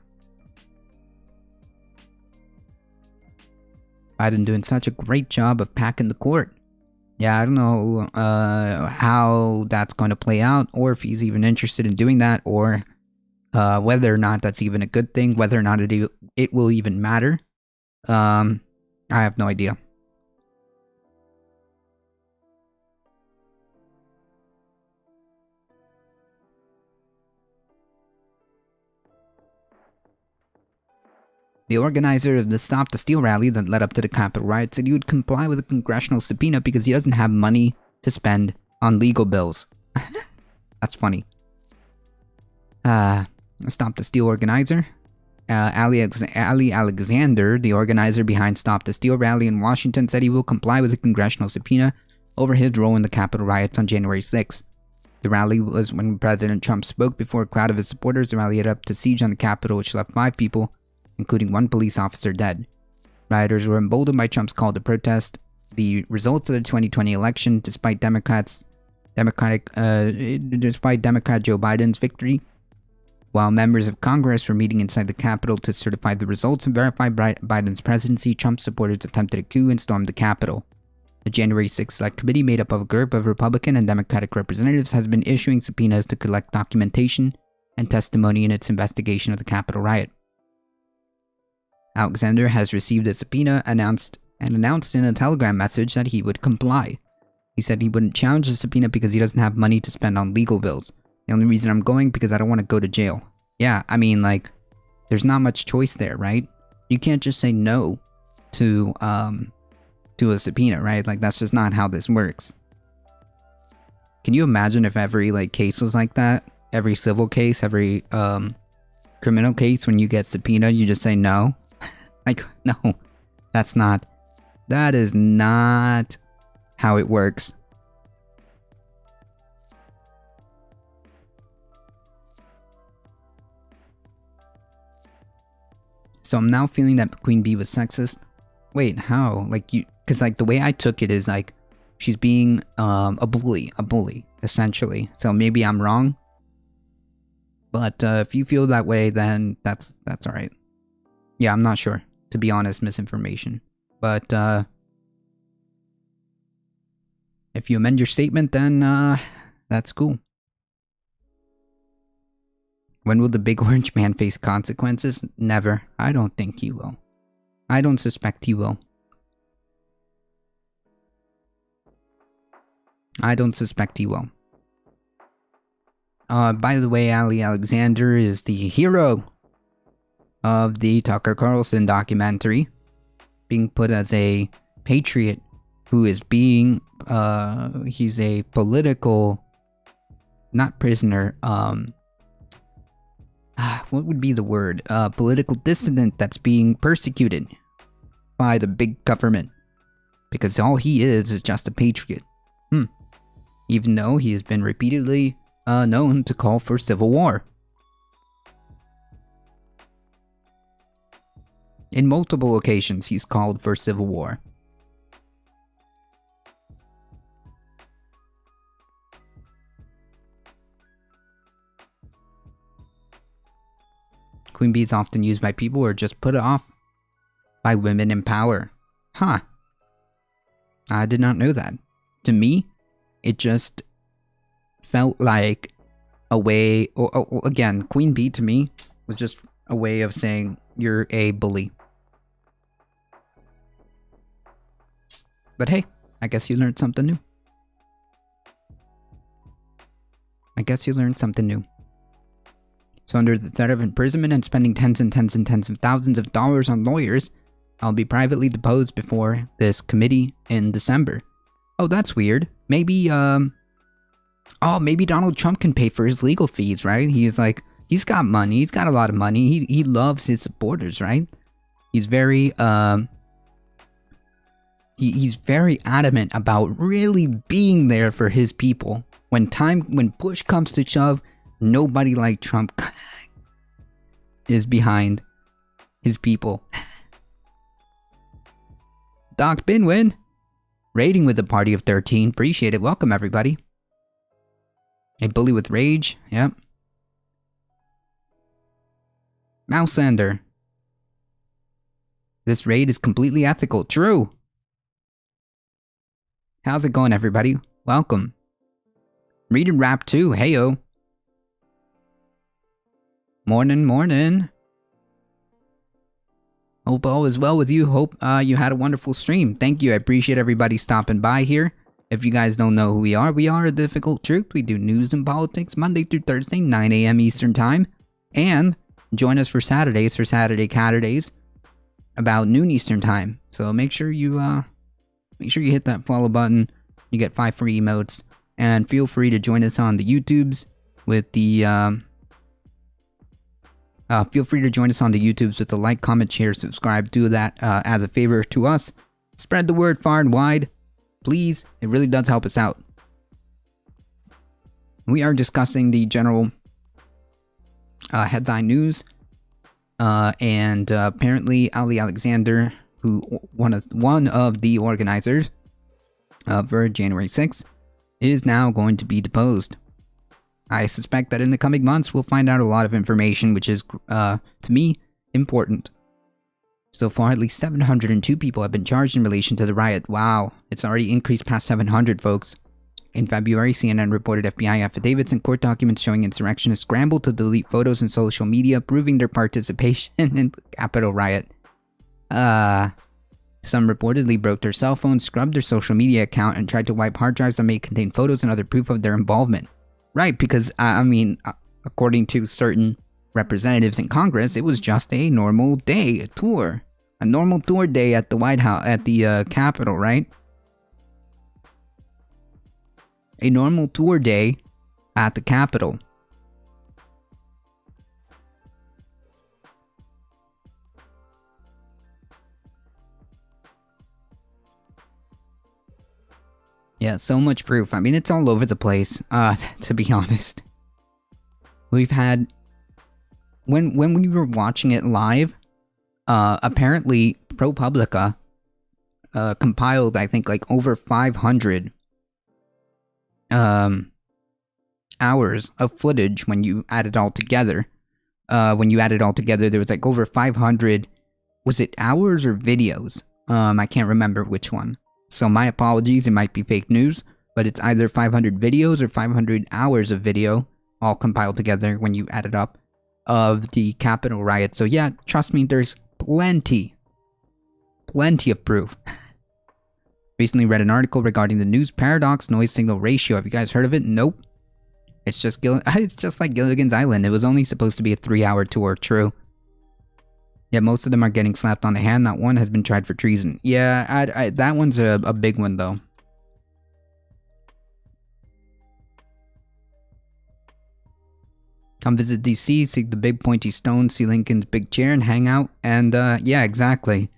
Biden doing such a great job of packing the court. Yeah, I don't know how that's going to play out, or if he's even interested in doing that, or whether or not that's even a good thing, whether or not it will even matter. I have no idea. The organizer of the Stop the Steal rally that led up to the Capitol riot said he would comply with a congressional subpoena because he doesn't have money to spend on legal bills. That's funny. Stop the Steal organizer, Ali Alexander, the organizer behind Stop the Steal rally in Washington, said he will comply with a congressional subpoena over his role in the Capitol riots on January 6th. The rally was when President Trump spoke before a crowd of his supporters. The rally led up to siege on the Capitol, which left 5 people, including 1 police officer, dead. Rioters were emboldened by Trump's call to protest the results of the 2020 election, despite Democrat Joe Biden's victory. While members of Congress were meeting inside the Capitol to certify the results and verify Biden's presidency, Trump supporters attempted a coup and stormed the Capitol. The January 6th Select Committee, made up of a group of Republican and Democratic representatives, has been issuing subpoenas to collect documentation and testimony in its investigation of the Capitol riot. Alexander has received a subpoena announced in a Telegram message that he would comply. He said he wouldn't challenge the subpoena because he doesn't have money to spend on legal bills. The only reason I'm going because I don't want to go to jail. Yeah, I mean, like, there's not much choice there, right? You can't just say no to a subpoena, right? Like, that's just not how this works. Can you imagine if every, like, case was like that? Every civil case, every, criminal case, when you get subpoenaed, you just say no? Like, no. That is not how it works. So I'm now feeling that Queen Bee was sexist. Wait, how? Like, because, like, the way I took it is, like, she's being, a bully, essentially. So maybe I'm wrong. But, if you feel that way, then that's alright. Yeah, I'm not sure. To be honest, misinformation. But, if you amend your statement, then, that's cool. When will the big orange man face consequences? Never. I don't think he will. I don't suspect he will. I don't suspect he will. By the way, Ali Alexander is the hero of the Tucker Carlson documentary, being put as a patriot who is being, he's a political, not prisoner, what would be the word? Political dissident that's being persecuted by the big government. Because all he is just a patriot. Even though he has been repeatedly known to call for civil war. In multiple occasions, he's called for civil war. Queen Bee is often used by people who are just put off by women in power. Huh. I did not know that. To me, it just felt like a way... again, Queen Bee to me was just a way of saying you're a bully. But hey, I guess you learned something new. So under the threat of imprisonment and spending tens and tens and tens of thousands of dollars on lawyers, I'll be privately deposed before this committee in December. Oh, that's weird. Maybe, maybe Donald Trump can pay for his legal fees, right? He's like, he's got money. He's got a lot of money. He loves his supporters, right? He's very, he's very adamant about really being there for his people. When push comes to shove, nobody like Trump is behind his people. Doc Binwin, raiding with a party of 13. Appreciate it. Welcome, everybody. A bully with rage. Yep. Mousander. This raid is completely ethical. True. How's it going, everybody? Welcome. Read and rap too. Heyo. Morning. Hope all is well with you. Hope you had a wonderful stream. Thank you. I appreciate everybody stopping by here. If you guys don't know who we are A Difficult Truth. We do news and politics Monday through Thursday, 9 a.m. Eastern Time. And join us for Saturdays, for Saturday Catterdays, about noon Eastern Time. So make sure you hit that follow button. You get 5 free emotes. And feel free to join us on the YouTubes with the, feel free to join us on the YouTubes with the like, comment, share, subscribe. Do that as a favor to us. Spread the word far and wide. Please, it really does help us out. We are discussing the general headline news. And apparently Ali Alexander, who one of the organizers for January 6th, is now going to be deposed. I suspect that in the coming months we'll find out a lot of information, which is, to me, important. So far, at least 702 people have been charged in relation to the riot. Wow, it's already increased past 700, folks. In February, CNN reported FBI affidavits and court documents showing insurrectionists scrambled to delete photos in social media, proving their participation in the Capitol riot. Some reportedly broke their cell phones, scrubbed their social media account, and tried to wipe hard drives that may contain photos and other proof of their involvement. Right, because, I mean, according to certain representatives in Congress, it was just a normal day, a tour. A normal tour day at the White House, at the Capitol, right? A normal tour day at the Capitol. Yeah, so much proof. I mean, it's all over the place, to be honest. We've had... When we were watching it live, apparently ProPublica compiled, I think, like over 500 hours of footage when you add it all together. When you add it all together, there was like over 500... Was it hours or videos? I can't remember which one. So my apologies, it might be fake news, but it's either 500 videos or 500 hours of video, all compiled together when you add it up, of the Capitol riot. So yeah, trust me, there's plenty of proof. Recently read an article regarding the news paradox noise signal ratio. Have you guys heard of it? Nope. It's just like Gilligan's Island. It was only supposed to be a 3-hour tour, true. Yeah, most of them are getting slapped on the hand. Not one has been tried for treason. Yeah, that one's a big one, though. Come visit DC, see the big pointy stone, see Lincoln's big chair, and hang out. And, yeah, exactly.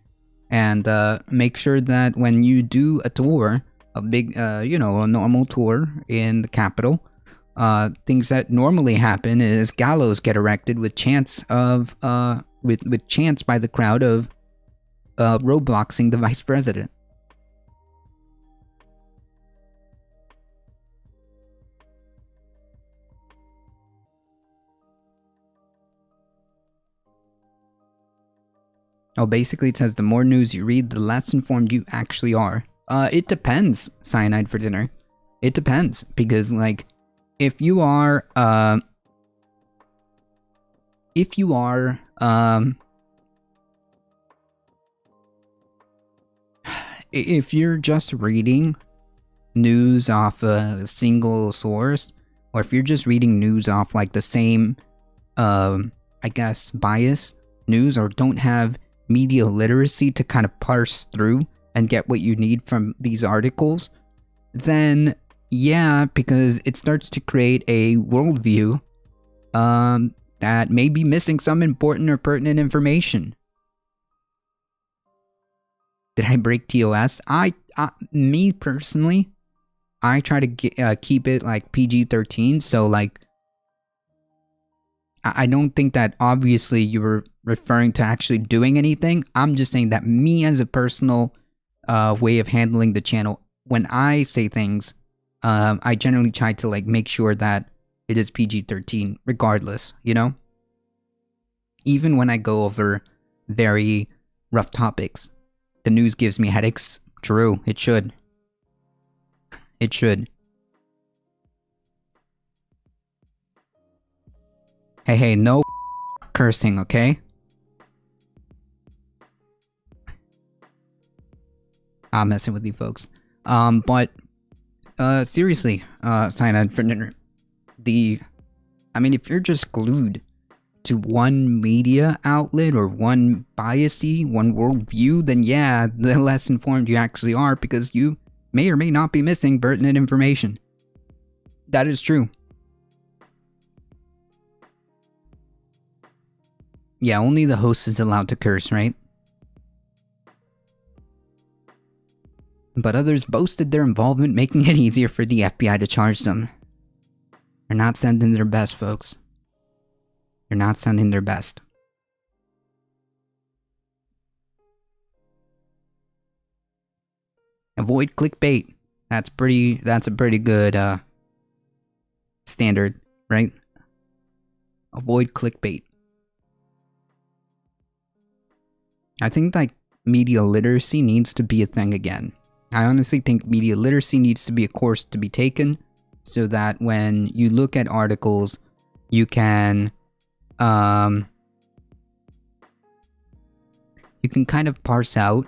And, make sure that when you do a tour, a big, you know, a normal tour in the Capitol, things that normally happen is gallows get erected with chants of, with chants by the crowd of roadblocksing the vice president. Oh, basically it says the more news you read, the less informed you actually are. It depends, Cyanide for dinner. It depends, because, like, if you are if you're just reading news off a single source, or if you're just reading news off, like, the same, I guess, bias news, or don't have media literacy to kind of parse through and get what you need from these articles, then yeah, because it starts to create a worldview that may be missing some important or pertinent information. Did I break TOS? Me personally, I try to keep it like PG-13, so like, I don't think that obviously you were referring to actually doing anything. I'm just saying that me as a personal way of handling the channel, when I say things, I generally try to like make sure that it is PG-13 regardless, you know? Even when I go over very rough topics. The news gives me headaches. True, it should. It should. Hey, no cursing, okay? I'm messing with you folks. But seriously, Cyanide for dinner. I mean, if you're just glued to one media outlet or one biasy, one worldview, then yeah, the less informed you actually are, because you may or may not be missing pertinent information. That is true. Yeah, only the host is allowed to curse, right? But others boasted their involvement, making it easier for the FBI to charge them. They're not sending their best, folks. They're not sending their best. Avoid clickbait. That's a pretty good standard, right? Avoid clickbait. I think like media literacy needs to be a thing again. I honestly think media literacy needs to be a course to be taken, so that when you look at articles, you can kind of parse out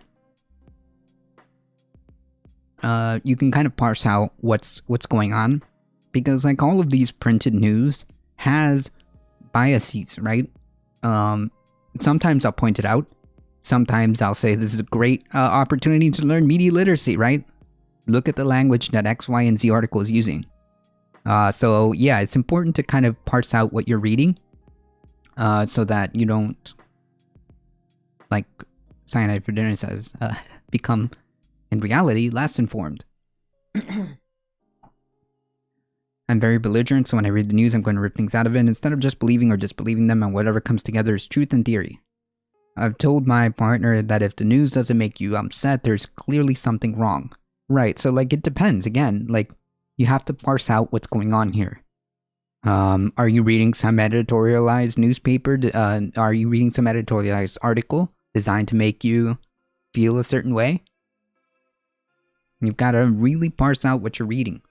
you can kind of parse out what's going on, because like all of these printed news has biases, right? Sometimes I'll point it out. Sometimes I'll say this is a great opportunity to learn media literacy, right? Look at the language that X, Y, and Z article is using. So yeah, it's important to kind of parse out what you're reading, so that you don't, like Cyanide for Dinner says, become, in reality, less informed. I'm very belligerent, so when I read the news, I'm going to rip things out of it instead of just believing or disbelieving them, and whatever comes together is truth and theory. I've told my partner that if the news doesn't make you upset, there's clearly something wrong. Right, so like it depends. Again, like you have to parse out what's going on here. Are you reading some editorialized newspaper? Are you reading some editorialized article designed to make you feel a certain way? You've got to really parse out what you're reading.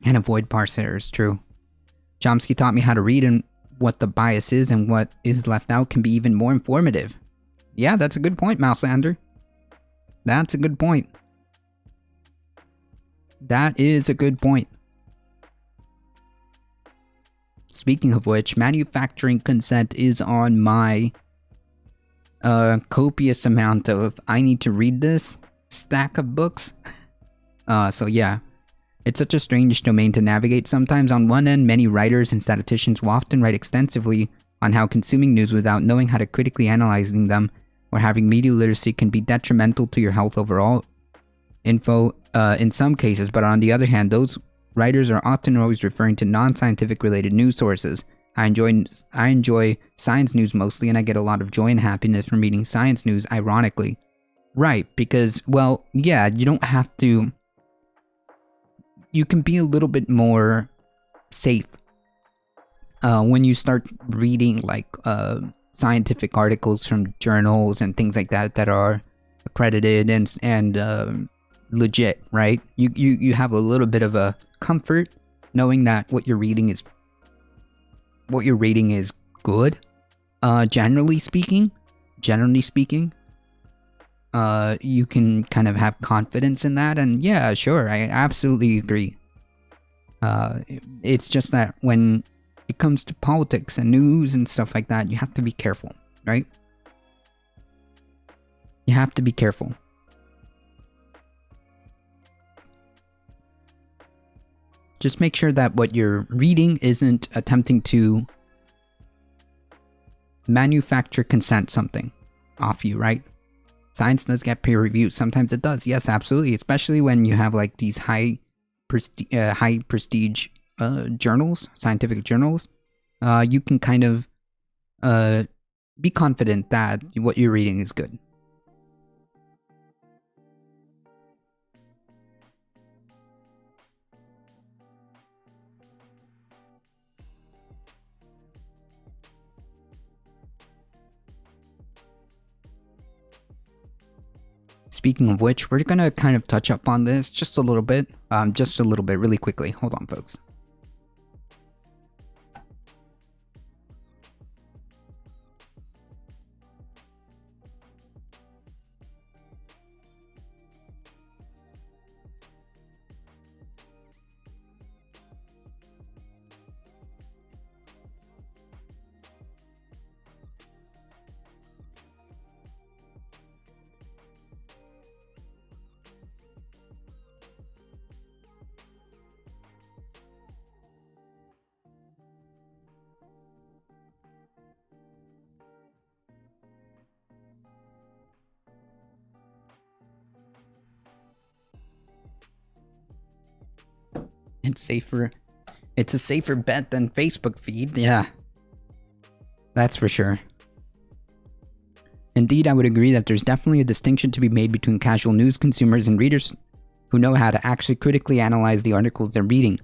And avoid parse errors, true. Chomsky taught me how to read, and what the bias is and what is left out can be even more informative. Yeah, that's a good point, Mouselander. That's a good point. That is a good point. Speaking of which, manufacturing consent is on my copious amount of I need to read this stack of books. So yeah. It's such a strange domain to navigate sometimes. On one end, many writers and statisticians will often write extensively on how consuming news without knowing how to critically analyzing them or having media literacy can be detrimental to your health overall. Info in some cases, but on the other hand, those writers are often always referring to non-scientific related news sources. I enjoy science news mostly, and I get a lot of joy and happiness from reading science news, ironically. Right, because, well, yeah, you don't have to... You can be a little bit more safe when you start reading like scientific articles from journals and things like that that are accredited and legit, right? You have a little bit of a comfort knowing that what you're reading is good. Generally speaking, you can kind of have confidence in that, and yeah, sure, I absolutely agree. It's just that when it comes to politics and news and stuff like that, you have to be careful, right? You have to be careful. Just make sure that what you're reading isn't attempting to manufacture consent something off you, right? Science does get peer reviewed. Sometimes it does. Yes, absolutely. Especially when you have like these high prestige journals, scientific journals. You can kind of be confident that what you're reading is good. Speaking of which, we're gonna kind of touch up on this just a little bit, really quickly. Hold on, folks. It's a safer bet than Facebook feed, yeah. That's for sure. Indeed, I would agree that there's definitely a distinction to be made between casual news consumers and readers who know how to actually critically analyze the articles they're reading.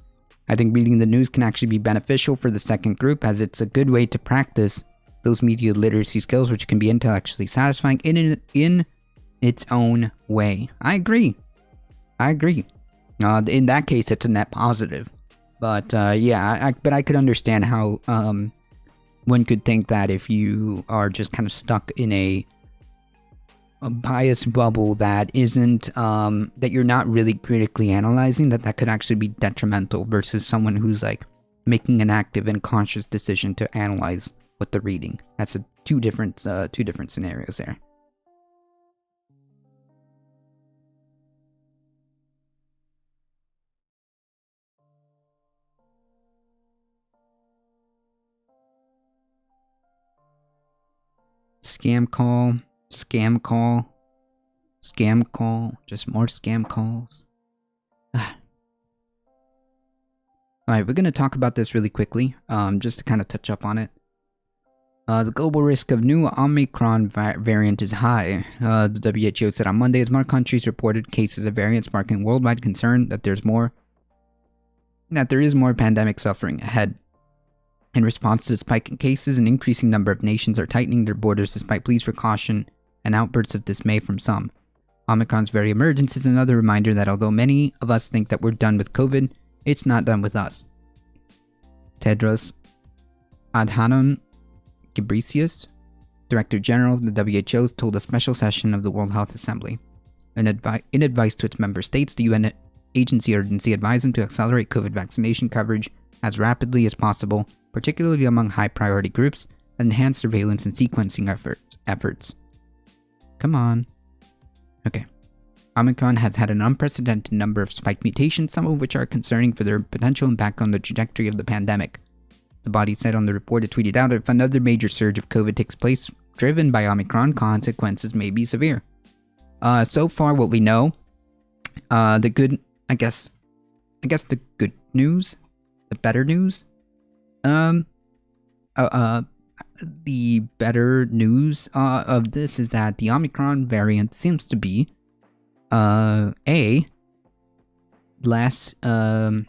I think reading the news can actually be beneficial for the second group, as it's a good way to practice those media literacy skills, which can be intellectually satisfying in its own way. I agree. In that case, it's a net positive. But yeah, but I could understand how one could think that if you are just kind of stuck in a bias bubble that isn't that you're not really critically analyzing, that could actually be detrimental versus someone who's like making an active and conscious decision to analyze what they're reading. That's two different scenarios there. Scam call, scam call, scam call, just more scam calls. Alright, we're going to talk about this really quickly, just to kind of touch up on it. The global risk of new Omicron variant is high. The WHO said on Monday as more countries reported cases of variants, sparking worldwide concern that there is more pandemic suffering ahead. In response to the spike in cases, an increasing number of nations are tightening their borders despite pleas for caution and outbursts of dismay from some. Omicron's very emergence is another reminder that although many of us think that we're done with COVID, it's not done with us. Tedros Adhanom Ghebreyesus, Director General of the WHO, told a special session of the World Health Assembly. In advice to its member states, the UN agency advised them to accelerate COVID vaccination coverage as rapidly as possible, particularly among high-priority groups, and enhance surveillance and sequencing efforts. Come on. Okay. Omicron has had an unprecedented number of spike mutations, some of which are concerning for their potential impact on the trajectory of the pandemic. The body said on the report it tweeted out, if another major surge of COVID takes place driven by Omicron, consequences may be severe. So far what we know, the good news, the better news, the better news of this is that the Omicron variant seems to be less, the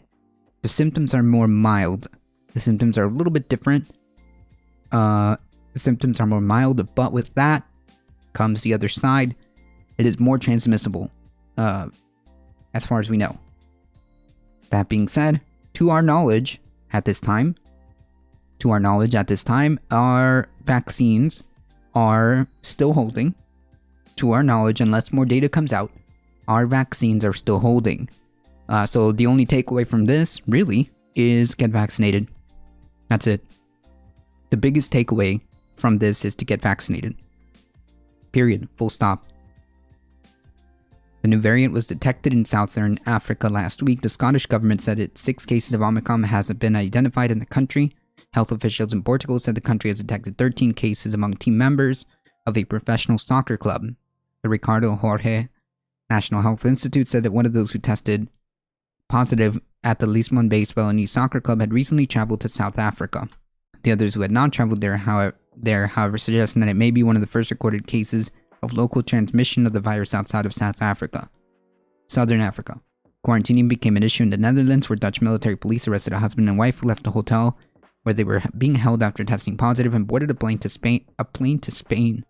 symptoms are more mild. The symptoms are a little bit different. The symptoms are more mild, but with that comes the other side. It is more transmissible, as far as we know. That being said, to our knowledge at this time, our vaccines are still holding. To our knowledge, unless more data comes out, our vaccines are still holding. So the only takeaway from this, really, is get vaccinated. That's it. The biggest takeaway from this is to get vaccinated. Period. Full stop. The new variant was detected in southern Africa last week. The Scottish government said 6 cases of Omicron hasn't been identified in the country. Health officials in Portugal said the country has detected 13 cases among team members of a professional soccer club. The Ricardo Jorge National Health Institute said that one of those who tested positive at the Lisbon-based Belenenses Soccer Club had recently traveled to South Africa. The others who had not traveled there, however, suggesting that it may be one of the first recorded cases of local transmission of the virus outside of Southern Africa. Quarantining became an issue in the Netherlands, where Dutch military police arrested a husband and wife who left a hotel where they were being held after testing positive and boarded a plane to Spain.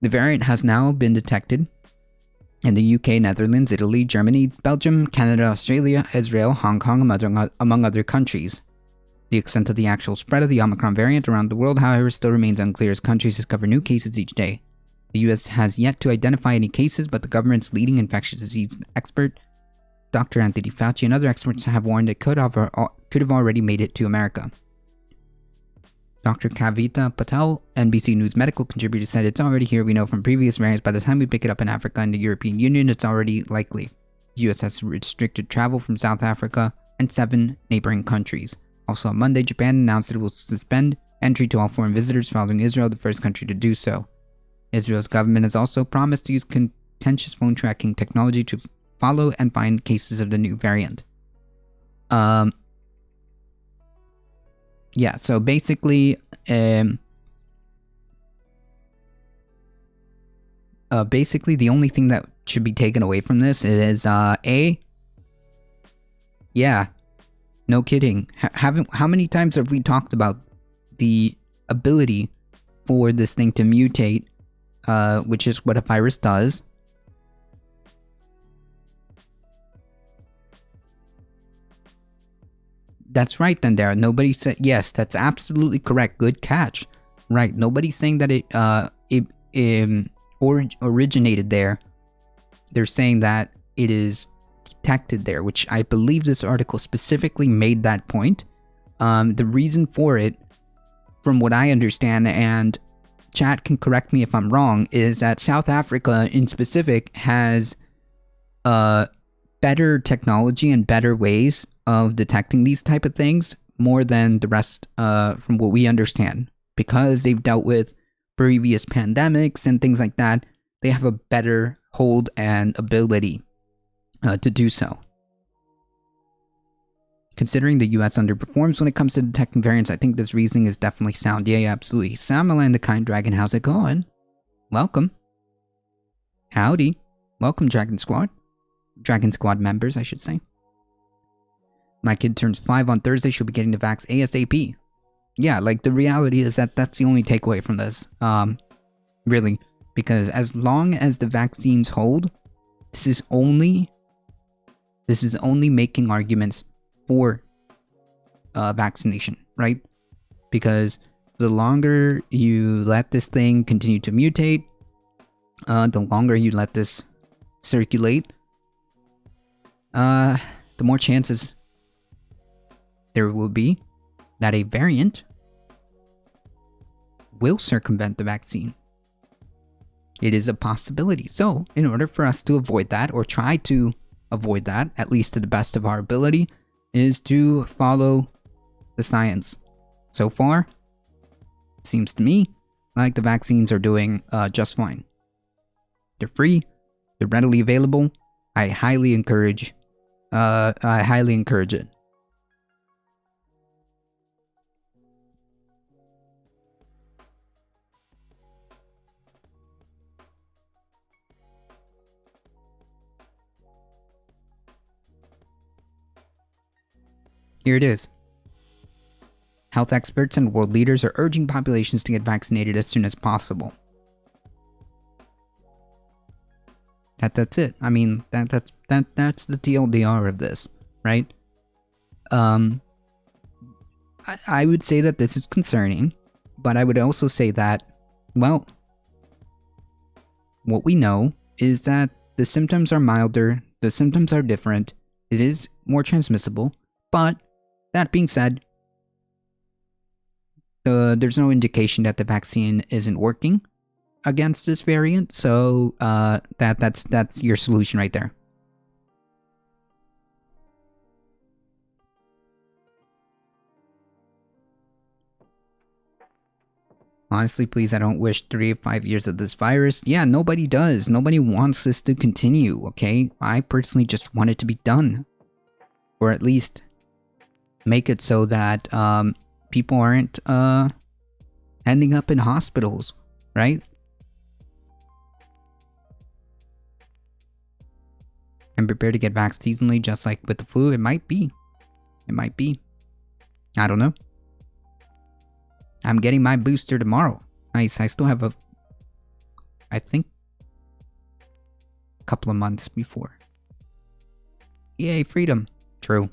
The variant has now been detected in the UK, Netherlands, Italy, Germany, Belgium, Canada, Australia, Israel, Hong Kong, among other countries. The extent of the actual spread of the Omicron variant around the world, however, still remains unclear as countries discover new cases each day. The US has yet to identify any cases, but the government's leading infectious disease expert, Dr. Anthony Fauci, and other experts have warned it could have already made it to America. Dr. Kavita Patel, NBC News medical contributor, said it's already here. We know from previous variants by the time we pick it up in Africa and the European Union, it's already likely. The US has restricted travel from South Africa and 7 neighboring countries. Also on Monday, Japan announced it will suspend entry to all foreign visitors, following Israel, the first country to do so. Israel's government has also promised to use contentious phone tracking technology to follow and find cases of the new variant. Yeah, so basically, the only thing that should be taken away from this is, yeah, no kidding. How many times have we talked about the ability for this thing to mutate, which is what a virus does, That's right, then there. Nobody said, yes, that's absolutely correct. Good catch. Right, nobody's saying that it originated there. They're saying that it is detected there, which I believe this article specifically made that point. The reason for it, from what I understand, and chat can correct me if I'm wrong, is that South Africa in specific has better technology and better ways of detecting these type of things more than the rest, from what we understand. Because they've dealt with previous pandemics and things like that, they have a better hold and ability to do so. Considering the US underperforms when it comes to detecting variants, I think this reasoning is definitely sound. Yeah, absolutely. Samalan the Kind Dragon, how's it going? Welcome. Howdy. Welcome, Dragon Squad. Dragon Squad members, I should say. My kid turns 5 on Thursday. She'll be getting the vax ASAP. Yeah, like, the reality is that that's the only takeaway from this. Really. Because as long as the vaccines hold, this is only making arguments for vaccination, right? Because the longer you let this thing continue to mutate, the longer you let this circulate, the more chances there will be that a variant will circumvent the vaccine. It is a possibility. So, in order for us to avoid that, or try to avoid that, at least to the best of our ability, is to follow the science. So far, it seems to me like the vaccines are doing just fine. They're free, they're readily available. I highly encourage it. Here it is. Health experts and world leaders are urging populations to get vaccinated as soon as possible. That's it. I mean, that's the TLDR of this, right? I would say that this is concerning, but I would also say that, well, what we know is that the symptoms are milder, the symptoms are different, it is more transmissible, but that being said, there's no indication that the vaccine isn't working against this variant, so that's your solution right there. Honestly, please, I don't wish 3 or 5 years of this virus. Yeah, nobody does. Nobody wants this to continue, okay? I personally just want it to be done. Or at least make it so that people aren't ending up in hospitals, right? And prepare to get vaxxed seasonally, just like with the flu. It might be. It might be. I don't know. I'm getting my booster tomorrow. Nice. I still have I think, a couple of months before. Yay, freedom. True.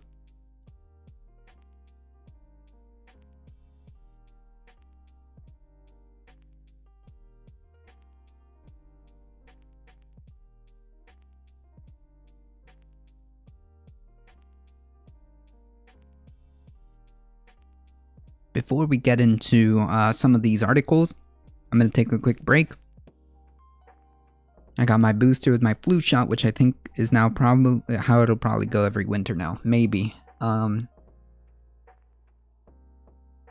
Before we get into some of these articles, I'm going to take a quick break. I got my booster with my flu shot, which I think is now probably how it'll probably go every winter now. Maybe.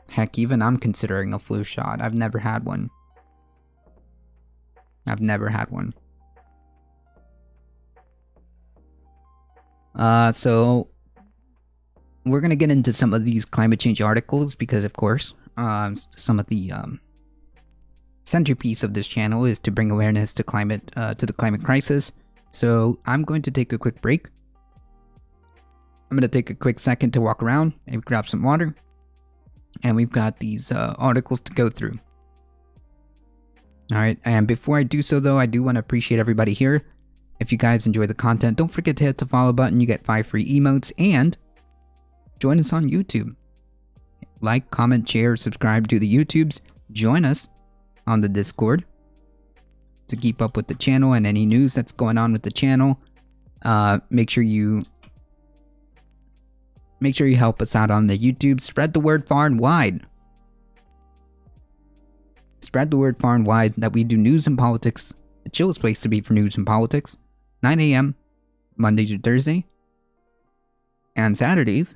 Heck, even I'm considering a flu shot. I've never had one. So we're going to get into some of these climate change articles because, of course, some of the centerpiece of this channel is to bring awareness to the climate crisis. So I'm going to take a quick break. I'm going to take a quick second to walk around and grab some water. And we've got these articles to go through. Alright, and before I do so though, I do want to appreciate everybody here. If you guys enjoy the content, don't forget to hit the follow button. You get 5 free emotes, and join us on YouTube. Like, comment, share, subscribe to the YouTubes. Join us on the Discord to keep up with the channel and any news that's going on with the channel. Make sure you help us out on the YouTube. Spread the word far and wide. Spread the word far and wide that we do news and politics. The chillest place to be for news and politics. 9 a.m. Monday to Thursday. And Saturdays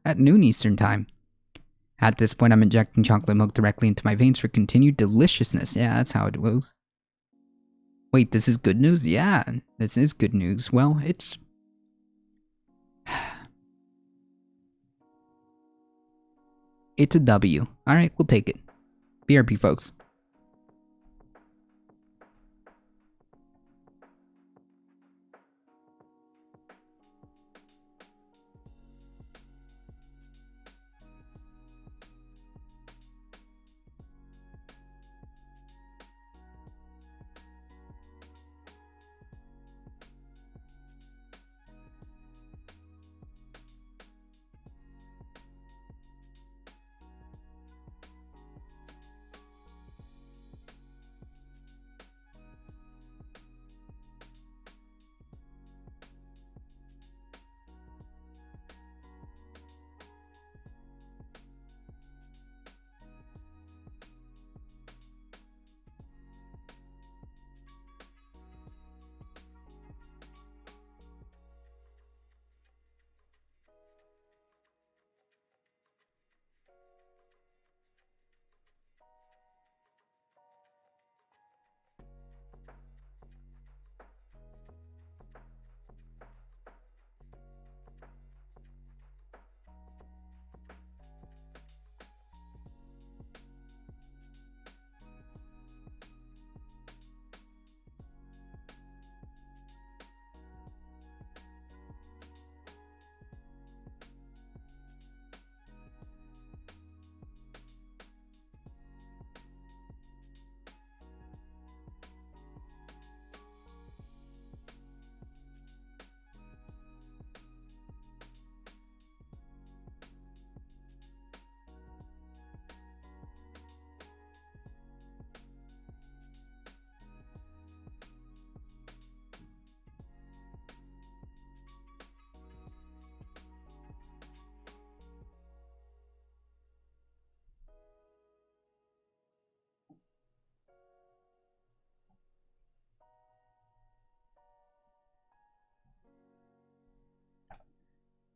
at noon Eastern Time. At this point, I'm injecting chocolate milk directly into my veins for continued deliciousness. Yeah, that's how it goes. Wait, this is good news? Yeah, this is good news. Well, it's... it's a W. Alright, we'll take it. BRP, folks.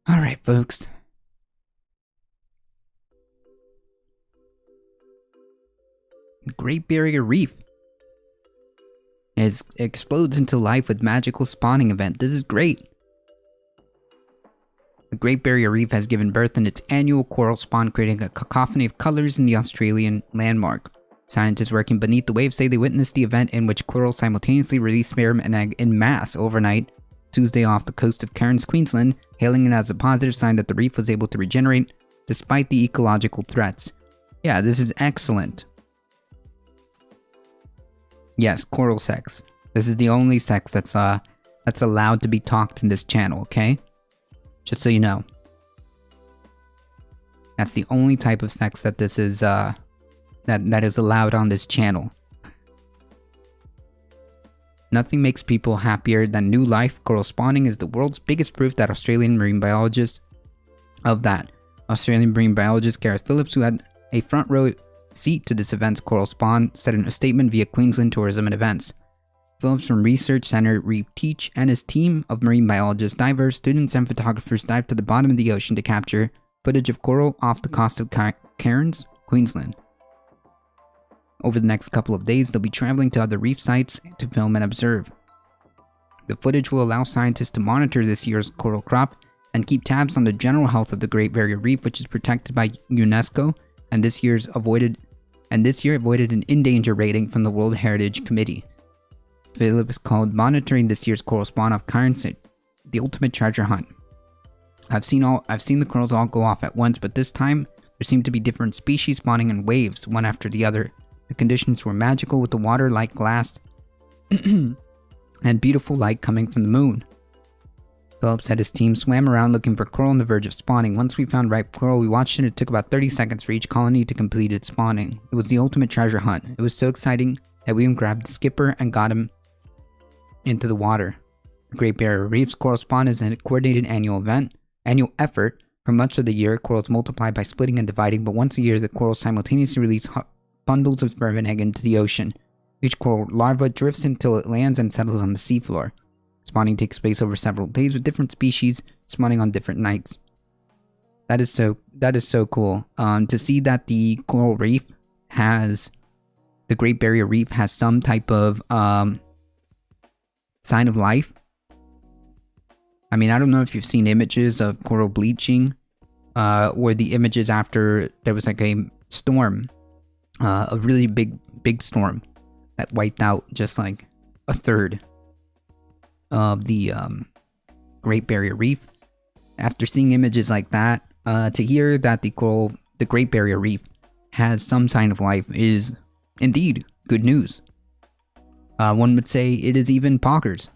Alright, folks. The Great Barrier Reef explodes into life with magical spawning event. This is great. The Great Barrier Reef has given birth in its annual coral spawn, creating a cacophony of colors in the Australian landmark. Scientists working beneath the waves say they witnessed the event in which corals simultaneously released sperm and egg in mass overnight Tuesday off the coast of Cairns, Queensland, hailing it as a positive sign that the reef was able to regenerate despite the ecological threats. Yeah, this is excellent. Yes, coral sex. This is the only sex that's allowed to be talked in this channel, okay? Just so you know. That's the only type of sex that this is that is allowed on this channel. Nothing makes people happier than new life. Coral spawning is the world's biggest proof that Australian marine biologist Gareth Phillips, who had a front row seat to this event's coral spawn, said in a statement via Queensland Tourism and Events. Phillips from Research Centre Reef Teach and his team of marine biologists, divers, students and photographers dived to the bottom of the ocean to capture footage of coral off the coast of Cairns, Queensland. Over the next couple of days, they'll be traveling to other reef sites to film and observe. The footage will allow scientists to monitor this year's coral crop and keep tabs on the general health of the Great Barrier Reef, which is protected by UNESCO, and this year avoided an in-danger rating from the World Heritage Committee. Phillips called monitoring this year's coral spawn off Cairns the ultimate treasure hunt. I've seen the corals all go off at once, but this time there seemed to be different species spawning in waves, one after the other. The conditions were magical, with the water like glass and beautiful light coming from the moon. Phillips said his team swam around looking for coral on the verge of spawning. Once we found ripe coral, we watched it. It took about 30 seconds for each colony to complete its spawning. It was the ultimate treasure hunt. It was so exciting that we even grabbed the skipper and got him into the water. The Great Barrier Reef's coral spawn is a coordinated annual effort. For much of the year, corals multiply by splitting and dividing, but once a year, the corals simultaneously release bundles of sperm and egg into the ocean. Each coral larva drifts until it lands and settles on the seafloor. Spawning takes place over several days, with different species spawning on different nights. That is so cool. To see that the coral reef has, the Great Barrier Reef has some type of sign of life. I mean, I don't know if you've seen images of coral bleaching, or the images after there was like a storm, a really big storm that wiped out just like a third of the Great Barrier Reef. After seeing images like that, to hear that the Great Barrier Reef has some sign of life is indeed good news. One would say it is even poggers.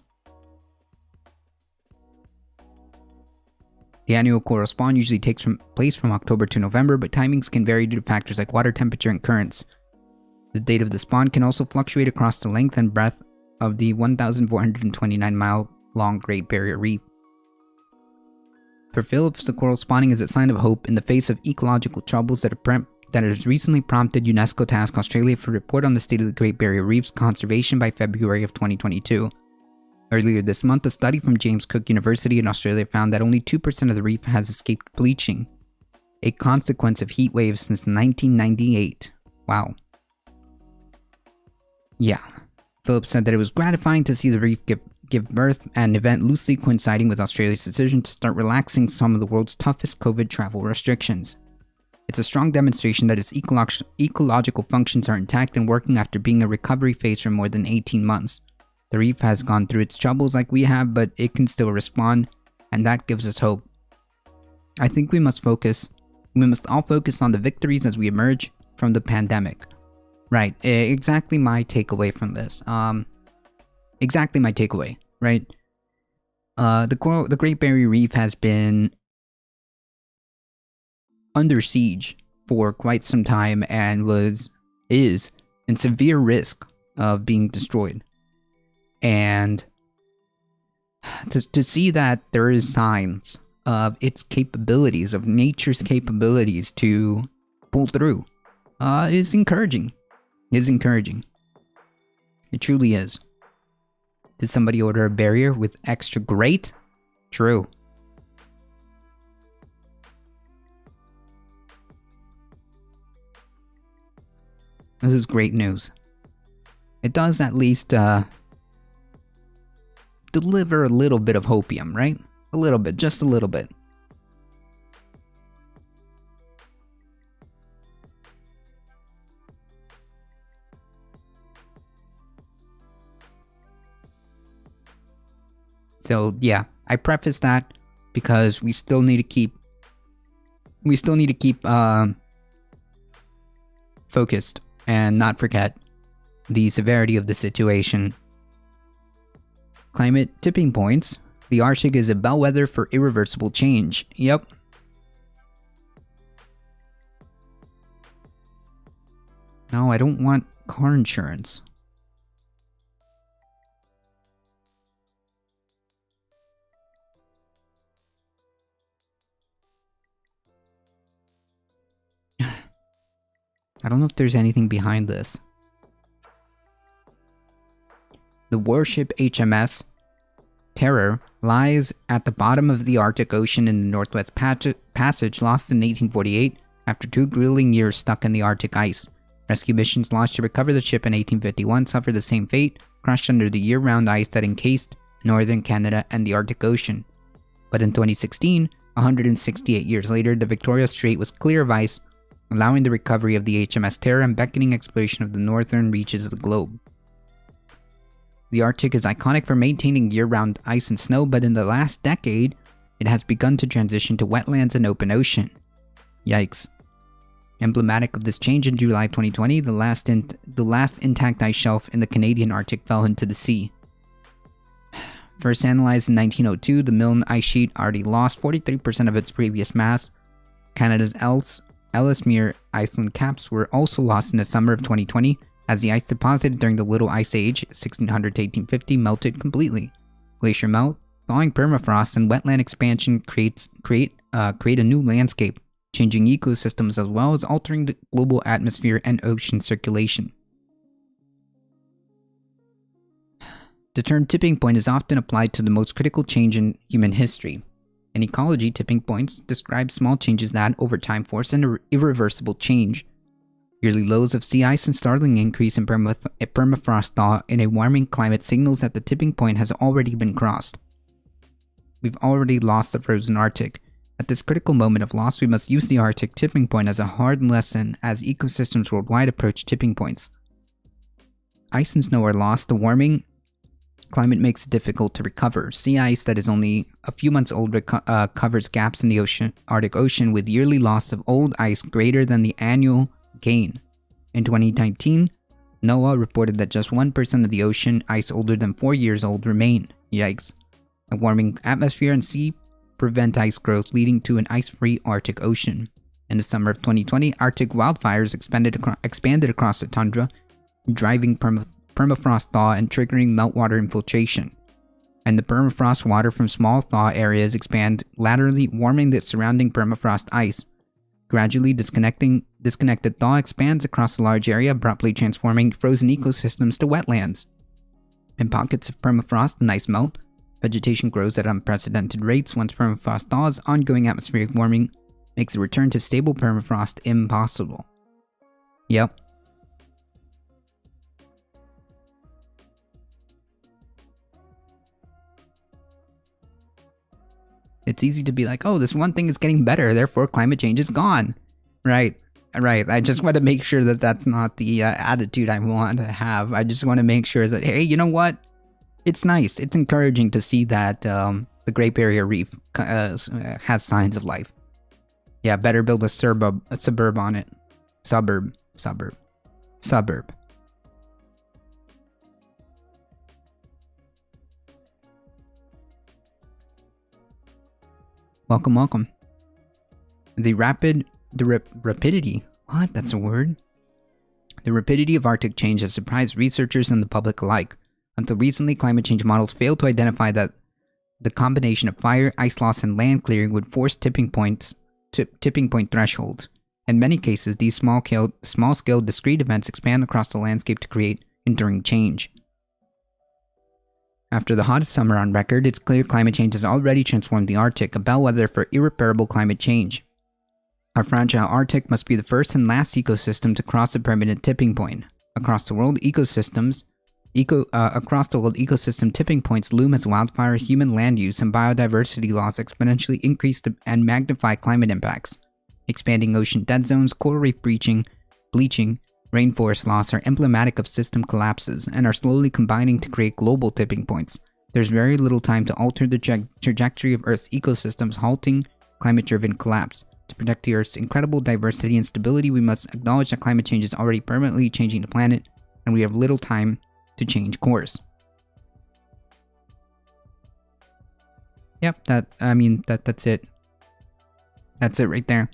The annual coral spawn usually takes place from October to November, but timings can vary due to factors like water temperature and currents. The date of the spawn can also fluctuate across the length and breadth of the 1,429-mile-long Great Barrier Reef. For Phillips, the coral spawning is a sign of hope in the face of ecological troubles that has recently prompted UNESCO to ask Australia for a report on the state of the Great Barrier Reef's conservation by February of 2022. Earlier this month, a study from James Cook University in Australia found that only 2% of the reef has escaped bleaching, a consequence of heat waves since 1998. Wow. Yeah. Phillips said that it was gratifying to see the reef give birth, an event loosely coinciding with Australia's decision to start relaxing some of the world's toughest COVID travel restrictions. It's a strong demonstration that its ecological functions are intact and working after being a recovery phase for more than 18 months. The reef has gone through its troubles like we have, but it can still respond, and that gives us hope. I think we must all focus on the victories as we emerge from the pandemic. Right, exactly my takeaway from this. Exactly my takeaway, right? The Great Barrier Reef has been under siege for quite some time and is in severe risk of being destroyed. And to see that there is signs of its capabilities, of nature's capabilities to pull through, is encouraging. It truly is. Did somebody order a barrier with extra great? True. This is great news. It does at least deliver a little bit of hopium, right? A little bit, just a little bit. So yeah, I preface that because we still need to keep focused and not forget the severity of the situation. Climate tipping points. The Arctic is a bellwether for irreversible change. Yep. No, I don't want car insurance. I don't know if there's anything behind this. The warship HMS Terror lies at the bottom of the Arctic Ocean in the Northwest Passage, lost in 1848 after 2 grueling years stuck in the Arctic ice. Rescue missions launched to recover the ship in 1851 suffered the same fate, crushed under the year-round ice that encased northern Canada and the Arctic Ocean. But in 2016, 168 years later, the Victoria Strait was clear of ice, allowing the recovery of the HMS Terror and beckoning exploration of the northern reaches of the globe. The Arctic is iconic for maintaining year-round ice and snow, but in the last decade, it has begun to transition to wetlands and open ocean. Yikes. Emblematic of this change, in July 2020, the last intact ice shelf in the Canadian Arctic fell into the sea. First analyzed in 1902, the Milne ice sheet already lost 43% of its previous mass. Canada's Ellesmere Iceland caps were also lost in the summer of 2020, as the ice deposited during the Little Ice Age, 1600 to 1850, melted completely. Glacier melt, thawing permafrost, and wetland expansion create a new landscape, changing ecosystems as well as altering the global atmosphere and ocean circulation. The term tipping point is often applied to the most critical change in human history. In ecology, tipping points describe small changes that, over time, force an irreversible change. Yearly lows of sea ice and startling increase in permafrost thaw in a warming climate signals that the tipping point has already been crossed. We've already lost the frozen Arctic. At this critical moment of loss, we must use the Arctic tipping point as a hard lesson as ecosystems worldwide approach tipping points. Ice and snow are lost. The warming climate makes it difficult to recover. Sea ice that is only a few months old covers gaps in the Arctic Ocean, with yearly loss of old ice greater than the annual gain. In 2019, NOAA reported that just 1% of the ocean ice older than 4 years old remained. Yikes. A warming atmosphere and sea prevent ice growth, leading to an ice-free Arctic Ocean. In the summer of 2020, Arctic wildfires expanded across the tundra, driving permafrost thaw and triggering meltwater infiltration. And the permafrost water from small thaw areas expand laterally, warming the surrounding permafrost ice. Gradually disconnected thaw expands across a large area, abruptly transforming frozen ecosystems to wetlands. In pockets of permafrost and ice melt, vegetation grows at unprecedented rates. Once permafrost thaws, ongoing atmospheric warming makes a return to stable permafrost impossible. Yep. It's easy to be like, oh, this one thing is getting better, therefore climate change is gone. Right. I just want to make sure that that's not the attitude I want to have. I just want to make sure that, hey, you know what? It's nice. It's encouraging to see that the Great Barrier Reef has signs of life. Yeah, better build a suburb on it. Suburb. Welcome. The rapidity. What? That's a word? The rapidity of Arctic change has surprised researchers and the public alike. Until recently, climate change models failed to identify that the combination of fire, ice loss, and land clearing would force tipping point thresholds. In many cases, these small-scale discrete events expand across the landscape to create enduring change. After the hottest summer on record, it's clear climate change has already transformed the Arctic, a bellwether for irreparable climate change. Our fragile Arctic must be the first and last ecosystem to cross a permanent tipping point. Across the world, ecosystem tipping points loom as wildfire, human land use, and biodiversity loss exponentially increase and magnify climate impacts. Expanding ocean dead zones, coral reef bleaching, rainforest loss are emblematic of system collapses and are slowly combining to create global tipping points. There's very little time to alter the trajectory of Earth's ecosystems, halting climate-driven collapse. To protect the Earth's incredible diversity and stability, we must acknowledge that climate change is already permanently changing the planet, and we have little time to change course. Yep, that's it. That's it right there.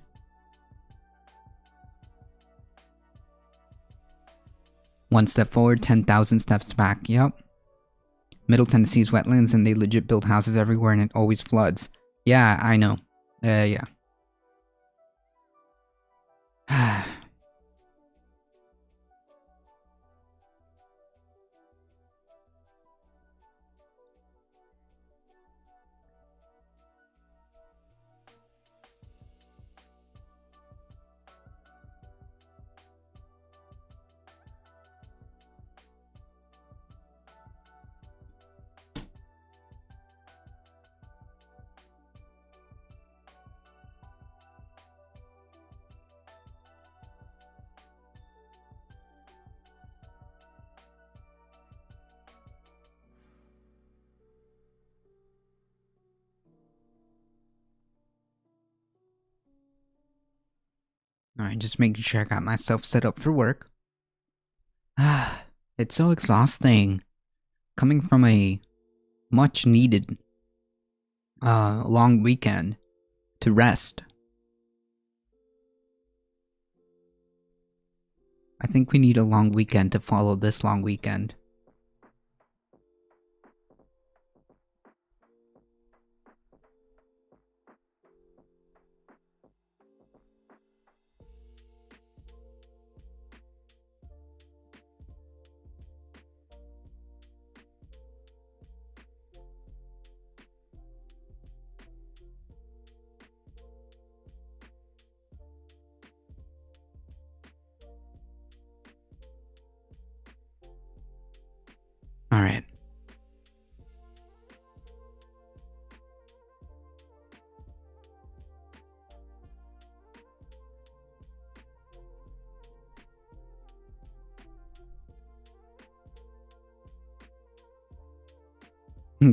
One step forward, 10,000 steps back. Yep. Middle Tennessee's wetlands, and they legit build houses everywhere, and it always floods. Yeah, I know. Yeah. Alright, just making sure I got myself set up for work. It's so exhausting. Coming from a much needed long weekend to rest. I think we need a long weekend to follow this long weekend. All right.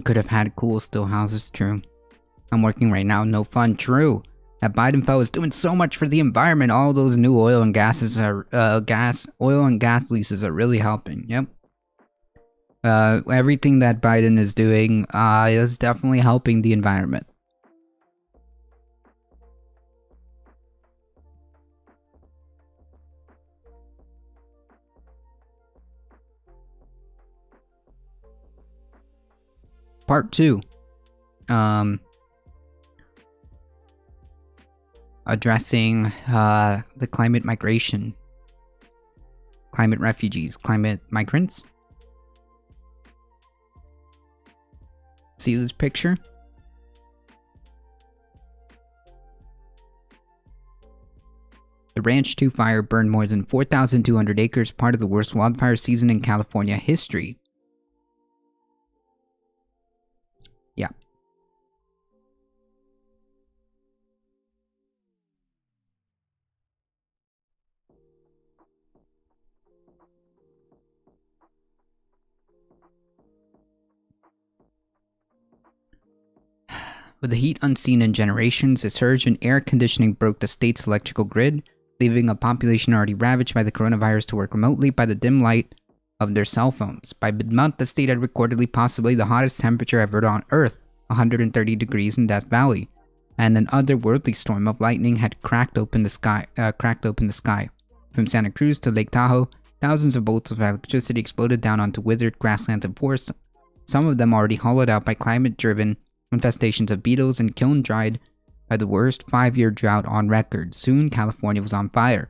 Could have had cool still houses, true. I'm working right now, no fun, true. That Biden fellow is doing so much for the environment. All those new oil and gas leases are really helping. Yep. Everything that Biden is doing is definitely helping the environment. Part 2. Addressing the climate migration. Climate refugees. Climate migrants. See this picture? The Ranch 2 fire burned more than 4,200 acres, part of the worst wildfire season in California history. Yeah. With the heat unseen in generations, a surge in air conditioning broke the state's electrical grid, leaving a population already ravaged by the coronavirus to work remotely by the dim light of their cell phones. By mid-month, the state had recordedly possibly the hottest temperature ever on Earth, 130 degrees in Death Valley, and an otherworldly storm of lightning had cracked open the sky. From Santa Cruz to Lake Tahoe, thousands of bolts of electricity exploded down onto withered grasslands and forests, some of them already hollowed out by climate-driven infestations of beetles and kiln-dried by the worst 5-year drought on record. Soon, California was on fire.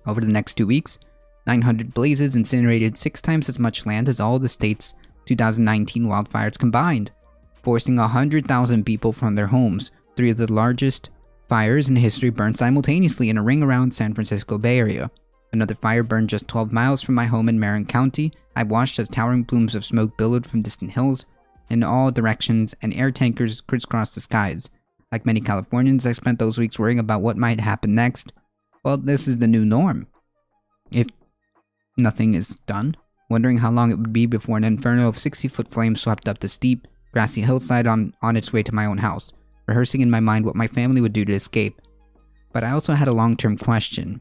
Over the next 2 weeks, 900 blazes incinerated 6 times as much land as all the state's 2019 wildfires combined, forcing 100,000 people from their homes. 3 of the largest fires in history burned simultaneously in a ring around San Francisco Bay Area. Another fire burned just 12 miles from my home in Marin County. I watched as towering plumes of smoke billowed from distant hills in all directions and air tankers crisscrossed the skies. Like many Californians, I spent those weeks worrying about what might happen next. Well, this is the new norm. If nothing is done, wondering how long it would be before an inferno of 60-foot flames swept up the steep, grassy hillside on its way to my own house, rehearsing in my mind what my family would do to escape. But I also had a longer-term question.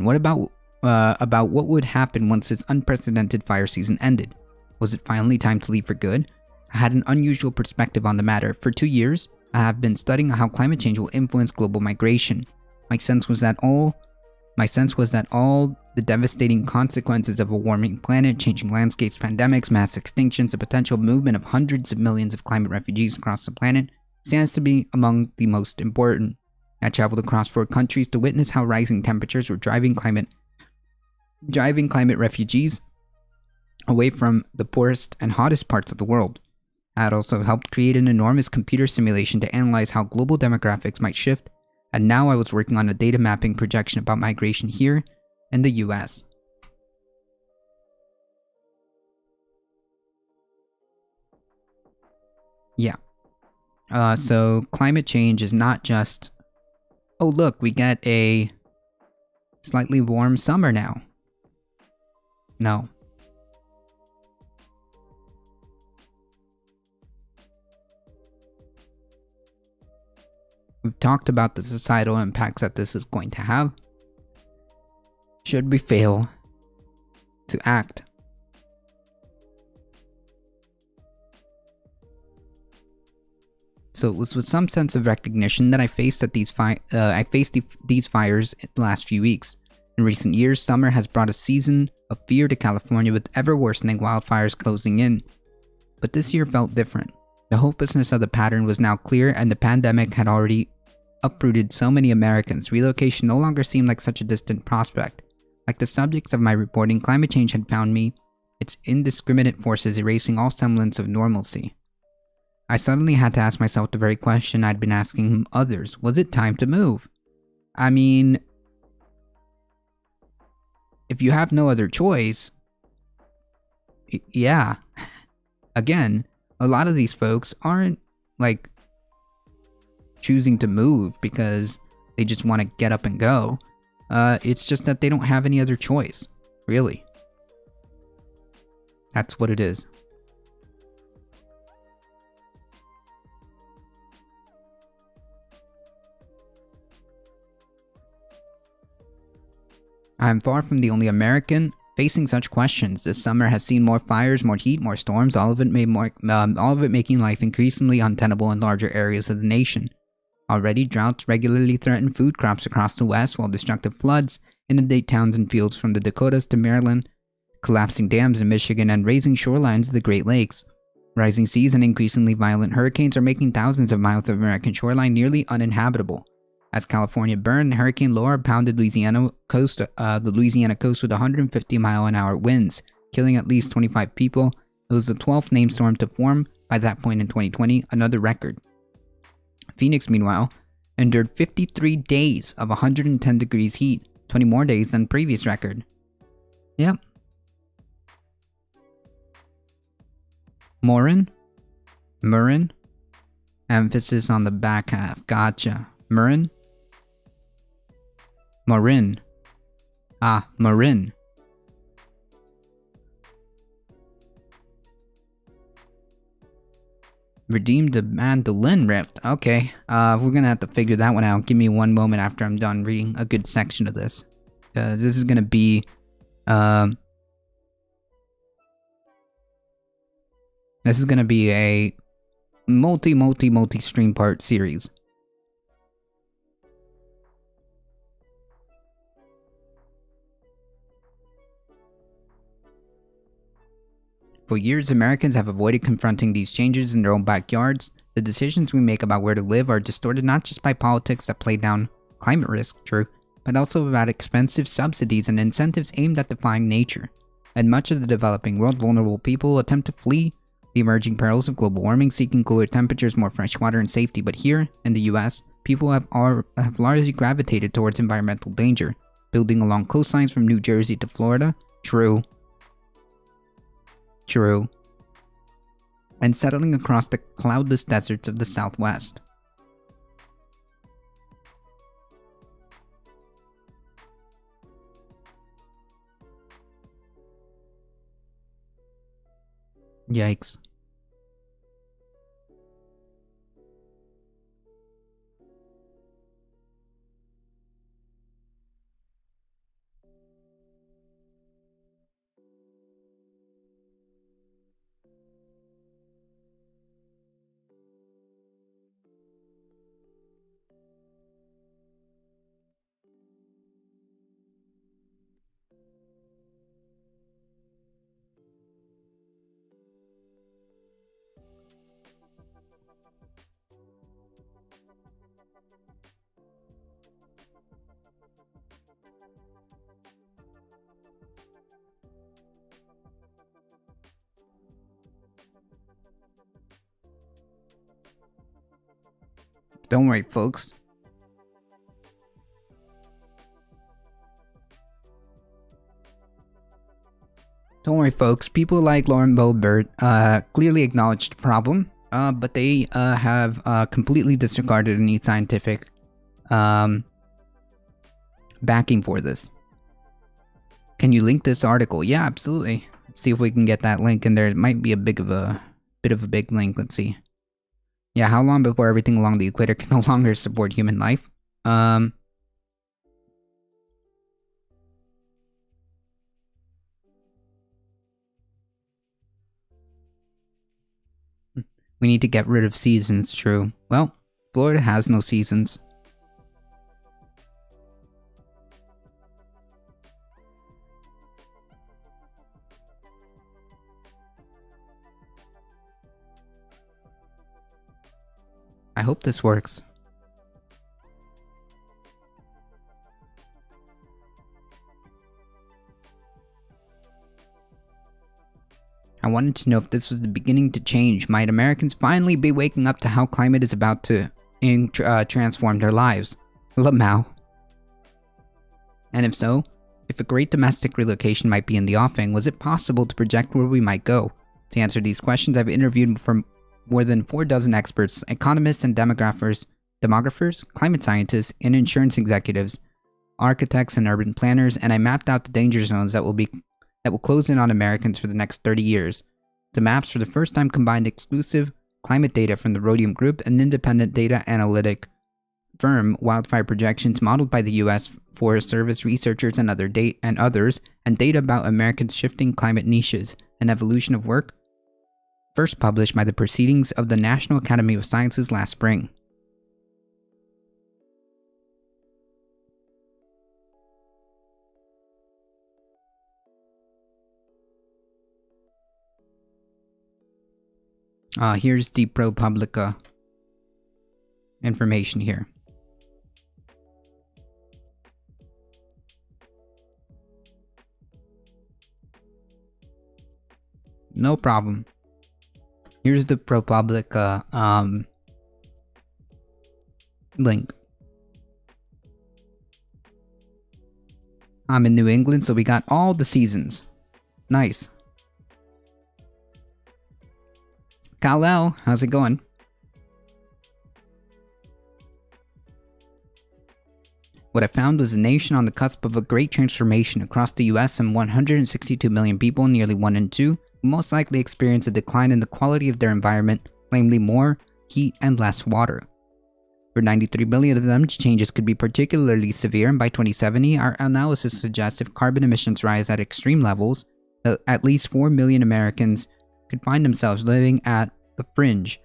What about what would happen once this unprecedented fire season ended? Was it finally time to leave for good? I had an unusual perspective on the matter. For 2 years, I have been studying how climate change will influence global migration. My sense was that all the devastating consequences of a warming planet, changing landscapes, pandemics, mass extinctions, the potential movement of hundreds of millions of climate refugees across the planet stands to be among the most important. I traveled across 4 countries to witness how rising temperatures were driving climate refugees away from the poorest and hottest parts of the world. I had also helped create an enormous computer simulation to analyze how global demographics might shift, and now I was working on a data mapping projection about migration here in the US. Yeah. So climate change is not just, oh look, we get a slightly warm summer now. No. We've talked about the societal impacts that this is going to have. Should we fail to act, So it was with some sense of recognition that I faced these fires the last few weeks. In recent years, summer has brought a season of fear to California with ever-worsening wildfires closing in. But this year felt different. The hopelessness of the pattern was now clear, and the pandemic had already uprooted so many Americans. Relocation no longer seemed like such a distant prospect. Like the subjects of my reporting, climate change had found me, its indiscriminate forces erasing all semblance of normalcy. I suddenly had to ask myself the very question I'd been asking others. Was it time to move? I mean, if you have no other choice, yeah. Again, a lot of these folks aren't, like, choosing to move because they just want to get up and go. It's just that they don't have any other choice, really. That's what it is. I am far from the only American facing such questions. This summer has seen more fires, more heat, more storms, all of it making life increasingly untenable in larger areas of the nation. Already, droughts regularly threaten food crops across the West, while destructive floods inundate towns and fields from the Dakotas to Maryland, collapsing dams in Michigan, and raising shorelines of the Great Lakes. Rising seas and increasingly violent hurricanes are making thousands of miles of American shoreline nearly uninhabitable. As California burned, Hurricane Laura pounded the Louisiana coast with 150-mile-an-hour winds, killing at least 25 people. It was the 12th named storm to form by that point in 2020, another record. Phoenix, meanwhile, endured 53 days of 110 degrees heat, 20 more days than previous record. Yep. Murrin? Emphasis on the back half. Gotcha. Murrin? Marin. Ah, Marin. Redeemed the mandolin rift. Okay, we're gonna have to figure that one out. Give me one moment after I'm done reading a good section of this. This is gonna be, a multi-stream part series. For years, Americans have avoided confronting these changes in their own backyards. The decisions we make about where to live are distorted not just by politics that play down climate risk, true, but also about expensive subsidies and incentives aimed at defying nature. And much of the developing world, vulnerable people attempt to flee the emerging perils of global warming, seeking cooler temperatures, more fresh water, and safety. But here, in the US, people have largely gravitated towards environmental danger, building along coastlines from New Jersey to Florida. True. And settling across the cloudless deserts of the Southwest. Yikes. Don't worry, folks. Don't worry, folks. People like Lauren Boebert clearly acknowledged the problem, but they have completely disregarded any scientific backing for this. Can you link this article? Yeah, absolutely. Let's see if we can get that link in there. It might be a bit of a big link. Let's see. Yeah, how long before everything along the equator can no longer support human life? We need to get rid of seasons, true. Well, Florida has no seasons. I hope this works. I wanted to know if this was the beginning to change. Might Americans finally be waking up to how climate is about to transform their lives? Lamau. And if so, if a great domestic relocation might be in the offing, was it possible to project where we might go? To answer these questions, I've interviewed from more than 4 dozen experts, economists and demographers, climate scientists, and insurance executives, architects and urban planners, and I mapped out the danger zones that will close in on Americans for the next 30 years. The maps for the first time combined exclusive climate data from the Rhodium Group, an independent data analytic firm, wildfire projections modeled by the U.S. Forest Service researchers and others, and data about Americans' shifting climate niches and evolution of work, first published by the Proceedings of the National Academy of Sciences last spring. Here's the ProPublica information here. No problem. Here's the ProPublica link. I'm in New England, so we got all the seasons. Nice. Kal-El, how's it going? What I found was a nation on the cusp of a great transformation. Across the US, some 162 million people, nearly 1 in 2, will most likely experience a decline in the quality of their environment, namely more heat and less water. For 93 million of them, changes could be particularly severe, and by 2070, our analysis suggests if carbon emissions rise at extreme levels, at least 4 million Americans could find themselves living at the fringe,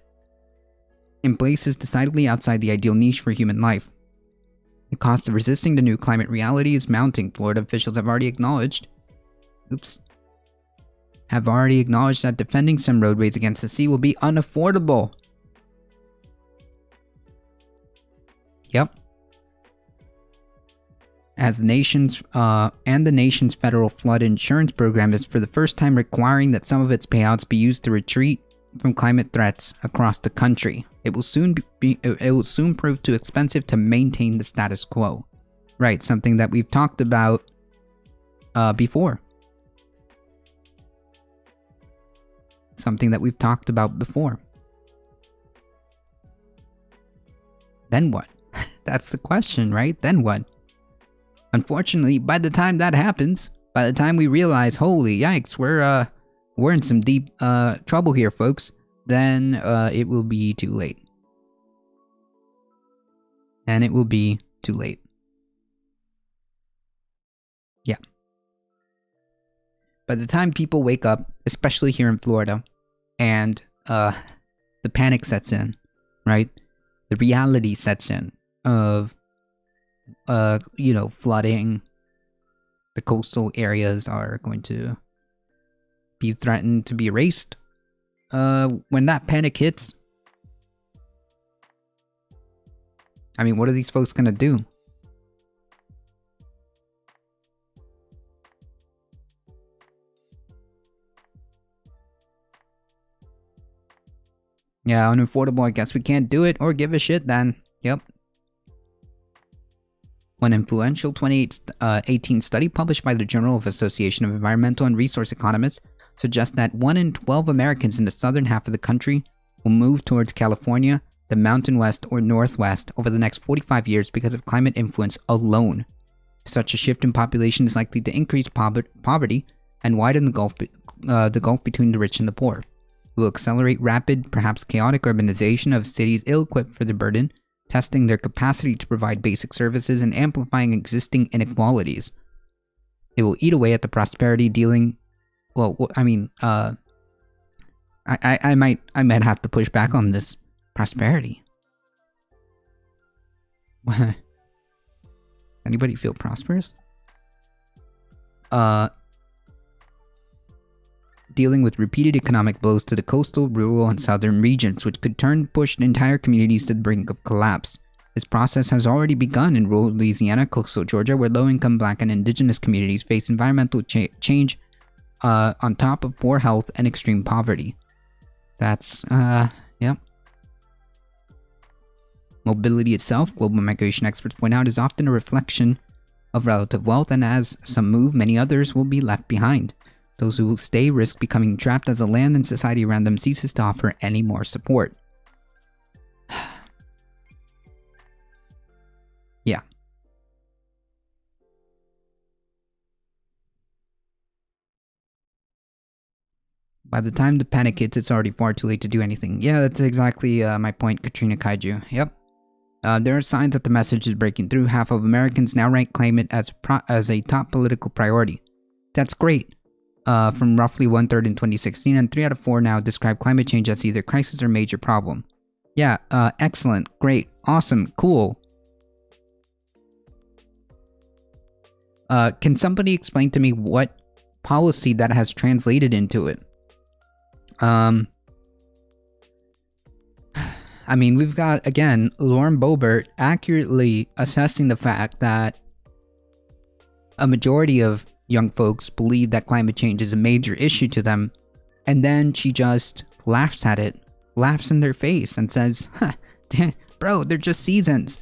in places decidedly outside the ideal niche for human life. The cost of resisting the new climate reality is mounting. Florida officials have already acknowledged that defending some roadways against the sea will be unaffordable. Yep. As the nation's federal flood insurance program is for the first time requiring that some of its payouts be used to retreat from climate threats across the country. It will soon prove too expensive to maintain the status quo. Right, something that we've talked about before. Then what? That's the question, right? Then what? Unfortunately, by the time that happens, by the time we realize, holy yikes, we're in some deep trouble here, folks, then it will be too late. And it will be too late. Yeah. By the time people wake up, especially here in Florida, and the panic sets in, right? The reality sets in of, flooding. The coastal areas are going to be threatened to be erased. When that panic hits, I mean, what are these folks gonna do? Yeah, unaffordable, I guess we can't do it or give a shit then. Yep. One influential 2018 study published by the Journal of Association of Environmental and Resource Economists suggests that 1 in 12 Americans in the southern half of the country will move towards California, the Mountain West, or Northwest over the next 45 years because of climate influence alone. Such a shift in population is likely to increase poverty and widen the gulf between the rich and the poor. It will accelerate rapid, perhaps chaotic urbanization of cities ill-equipped for the burden, testing their capacity to provide basic services and amplifying existing inequalities. It will eat away at the prosperity I might have to push back on this prosperity. Anybody feel prosperous? Dealing with repeated economic blows to the coastal, rural, and southern regions, which could push entire communities to the brink of collapse. This process has already begun in rural Louisiana, coastal Georgia, where low-income Black and Indigenous communities face environmental change on top of poor health and extreme poverty. That's, yep. Mobility itself, global migration experts point out, is often a reflection of relative wealth, and as some move, many others will be left behind. Those who stay risk becoming trapped as the land and society around them ceases to offer any more support. Yeah. By the time the panic hits, it's already far too late to do anything. Yeah, that's exactly my point, Katrina Kaiju. Yep. There are signs that the message is breaking through. Half of Americans now rank climate as a top political priority. That's great. From roughly 1/3 in 2016, and 3 out of 4 now describe climate change as either crisis or major problem. Yeah, excellent, great, awesome, cool. Can somebody explain to me what policy that has translated into it? I mean, we've got, again, Lauren Boebert accurately assessing the fact that a majority of young folks believe that climate change is a major issue to them, and then she just laughs at it, laughs in their face, and says, huh, bro, they're just seasons.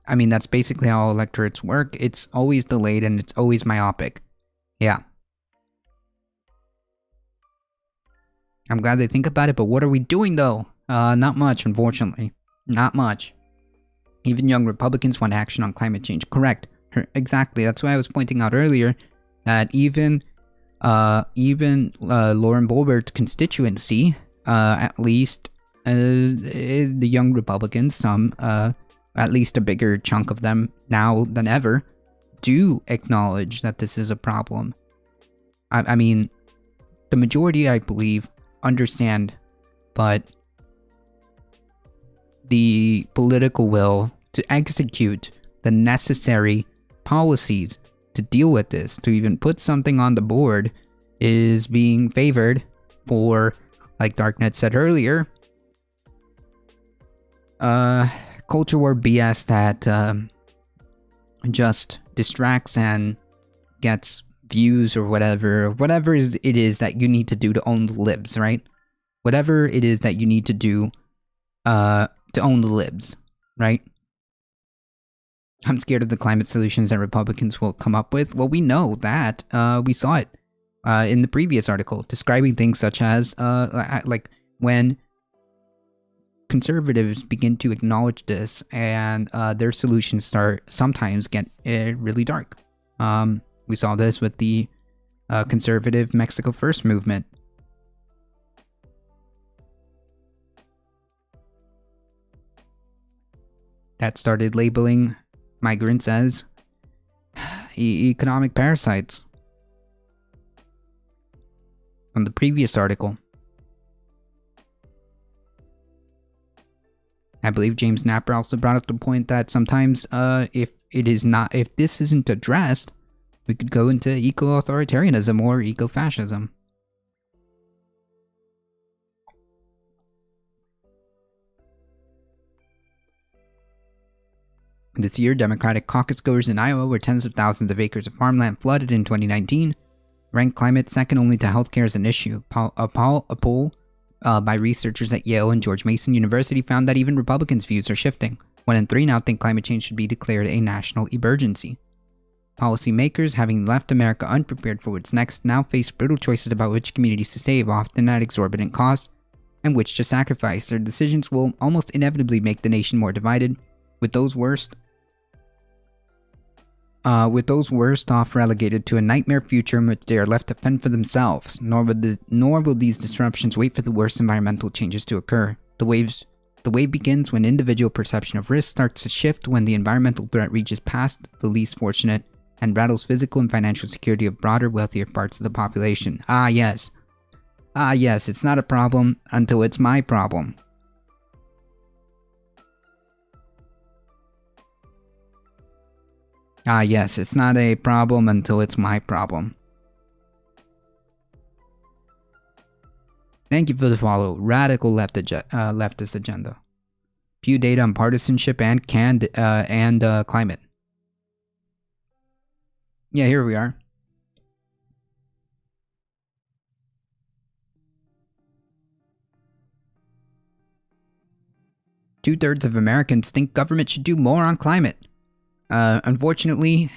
I mean, that's basically how electorates work. It's always delayed and it's always myopic. Yeah. I'm glad they think about it, but what are we doing though? Not much, unfortunately. Not much. Even young Republicans want action on climate change. Correct. Exactly. That's why I was pointing out earlier that even Lauren Boebert's constituency, at least the young Republicans, some, at least a bigger chunk of them now than ever, do acknowledge that this is a problem. I mean, the majority, I believe, understand, but the political will to execute the necessary policies to deal with this, to even put something on the board, is being favored for, like Darknet said earlier, culture war BS that just distracts and gets views or whatever it is that you need to do to own the libs, right? Whatever it is that you need to do to own the libs, right? I'm scared of the climate solutions that Republicans will come up with. Well, we know that. We saw it in the previous article, describing things such as like when conservatives begin to acknowledge this, and their solutions sometimes get really dark. We saw this with the conservative Mexico First movement. That started labeling migrants as economic parasites. On the previous article, I believe James Napper also brought up the point that sometimes if this isn't addressed, we could go into eco-authoritarianism or eco-fascism. This year, Democratic caucus goers in Iowa, where tens of thousands of acres of farmland flooded in 2019, ranked climate second only to healthcare as an issue. A poll by researchers at Yale and George Mason University found that even Republicans' views are shifting. 1 in 3 now think climate change should be declared a national emergency. Policymakers, having left America unprepared for what's next, now face brutal choices about which communities to save, often at exorbitant cost, and which to sacrifice. Their decisions will almost inevitably make the nation more divided, with those worst off relegated to a nightmare future in which they are left to fend for themselves. Nor will these disruptions wait for the worst environmental changes to occur. The wave begins when individual perception of risk starts to shift, when the environmental threat reaches past the least fortunate and rattles physical and financial security of broader, wealthier parts of the population. Ah, yes. Ah, yes, it's not a problem until it's my problem. Ah, yes, it's not a problem until it's my problem. Thank you for the follow. Radical leftist agenda. Pew data on partisanship and climate. Yeah, here we are. Two-thirds of Americans think government should do more on climate. Unfortunately,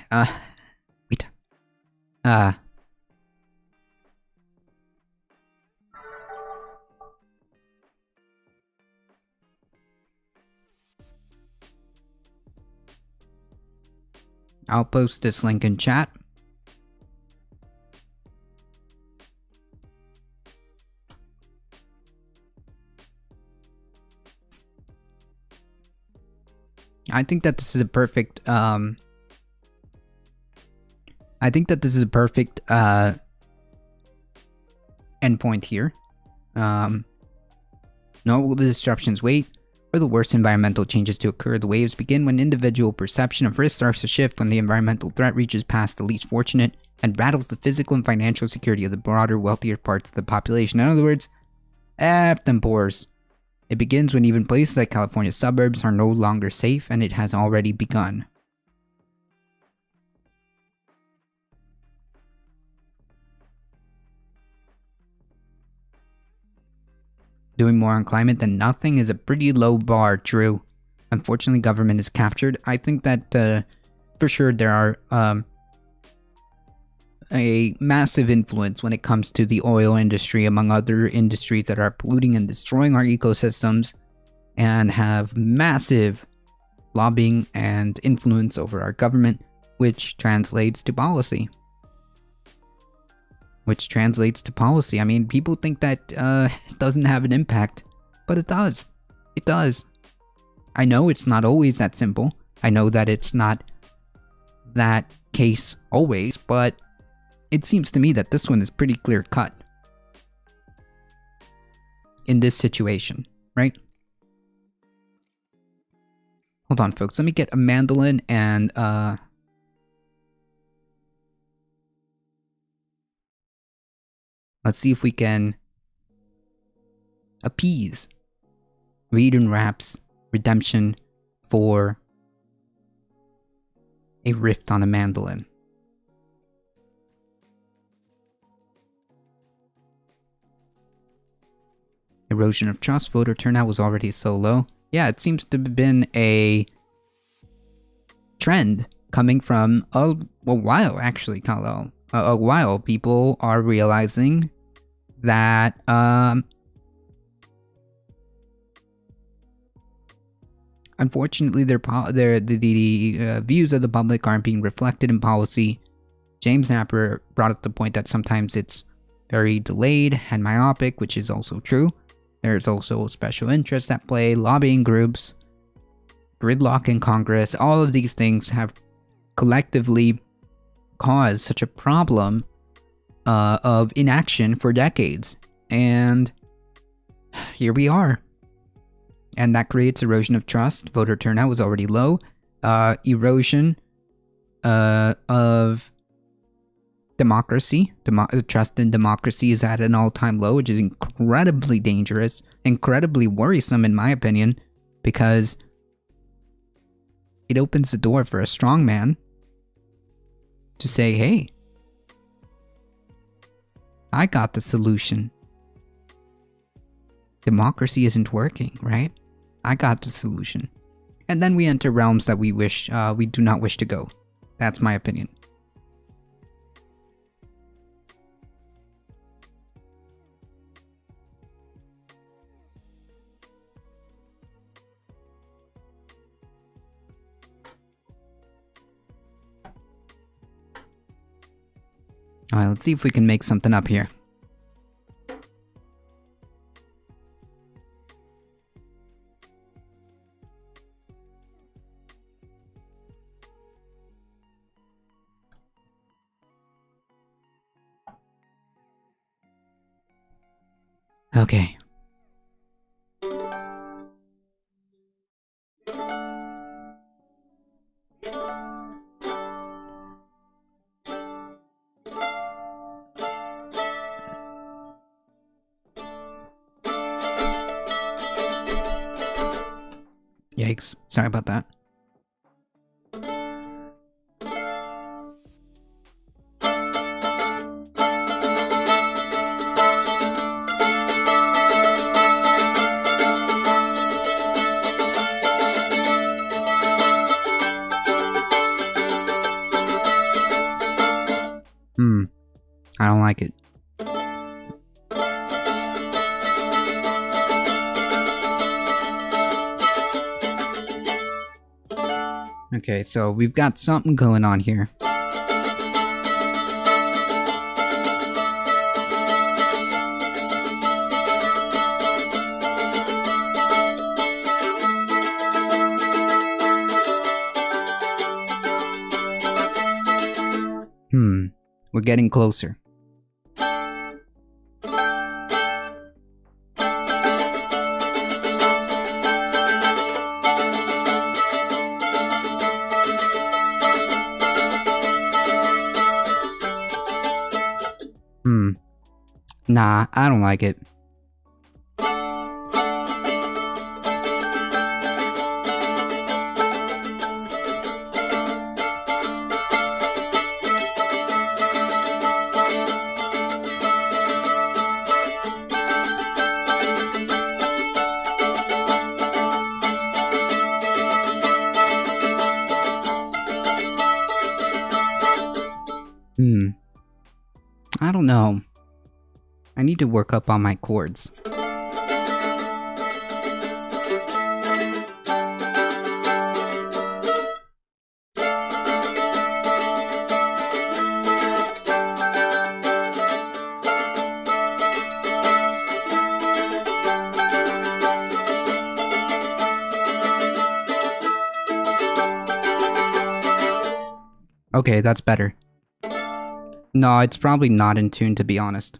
I'll post this link in chat. I think that this is a perfect, endpoint here. Nor will the disruptions wait for the worst environmental changes to occur. The waves begin when individual perception of risk starts to shift, when the environmental threat reaches past the least fortunate and rattles the physical and financial security of the broader, wealthier parts of the population. In other words, F them poors. It begins when even places like California's suburbs are no longer safe, and it has already begun. Doing more on climate than nothing is a pretty low bar, Drew. Unfortunately, government is captured. I think that, for sure, there are, a massive influence when it comes to the oil industry, among other industries that are polluting and destroying our ecosystems, and have massive lobbying and influence over our government, which translates to policy. I mean, people think that it doesn't have an impact, but it does. It does. I know it's not always that simple. I know that it's not that case always, but it seems to me that this one is pretty clear cut in this situation, right? Hold on, folks. Let me get a mandolin and, let's see if we can appease Reed and Rap's redemption for a rift on a mandolin. Erosion of trust. Voter turnout was already so low. Yeah, it seems to have been a trend coming from a while, actually, Kalo. A while. People are realizing that, unfortunately, the views of the public aren't being reflected in policy. James Napper brought up the point that sometimes it's very delayed and myopic, which is also true. There's also special interests at play, lobbying groups, gridlock in Congress. All of these things have collectively caused such a problem of inaction for decades. And here we are. And that creates erosion of trust. Voter turnout was already low. Erosion of democracy. Trust in democracy is at an all-time low, which is incredibly dangerous, incredibly worrisome in my opinion, because it opens the door for a strong man to say, hey, I got the solution. Democracy isn't working, right? I got the solution. And then we enter realms that we do not wish to go. That's my opinion. Alright, let's see if we can make something up here. Okay. Yikes. Sorry about that. I don't like it. Okay, so we've got something going on here. We're getting closer. Nah, I don't like it. I don't know. I need to work up on my chords. Okay, that's better. No, it's probably not in tune, to be honest.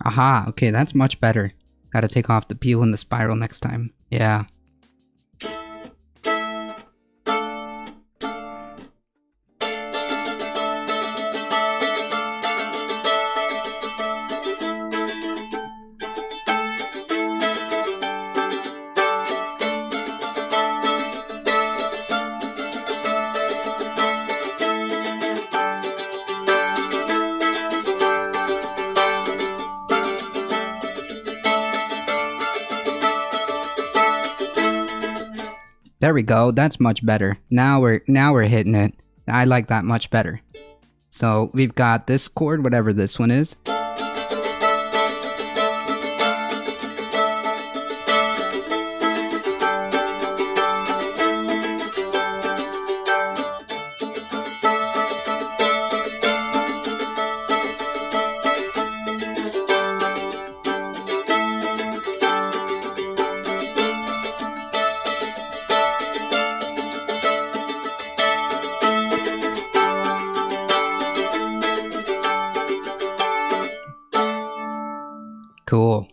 Aha, okay, that's much better. Gotta take off the peel and the spiral next time. Yeah. There we go, that's much better. Now we're hitting it. I like that much better. So we've got this chord, whatever this one is. Cool.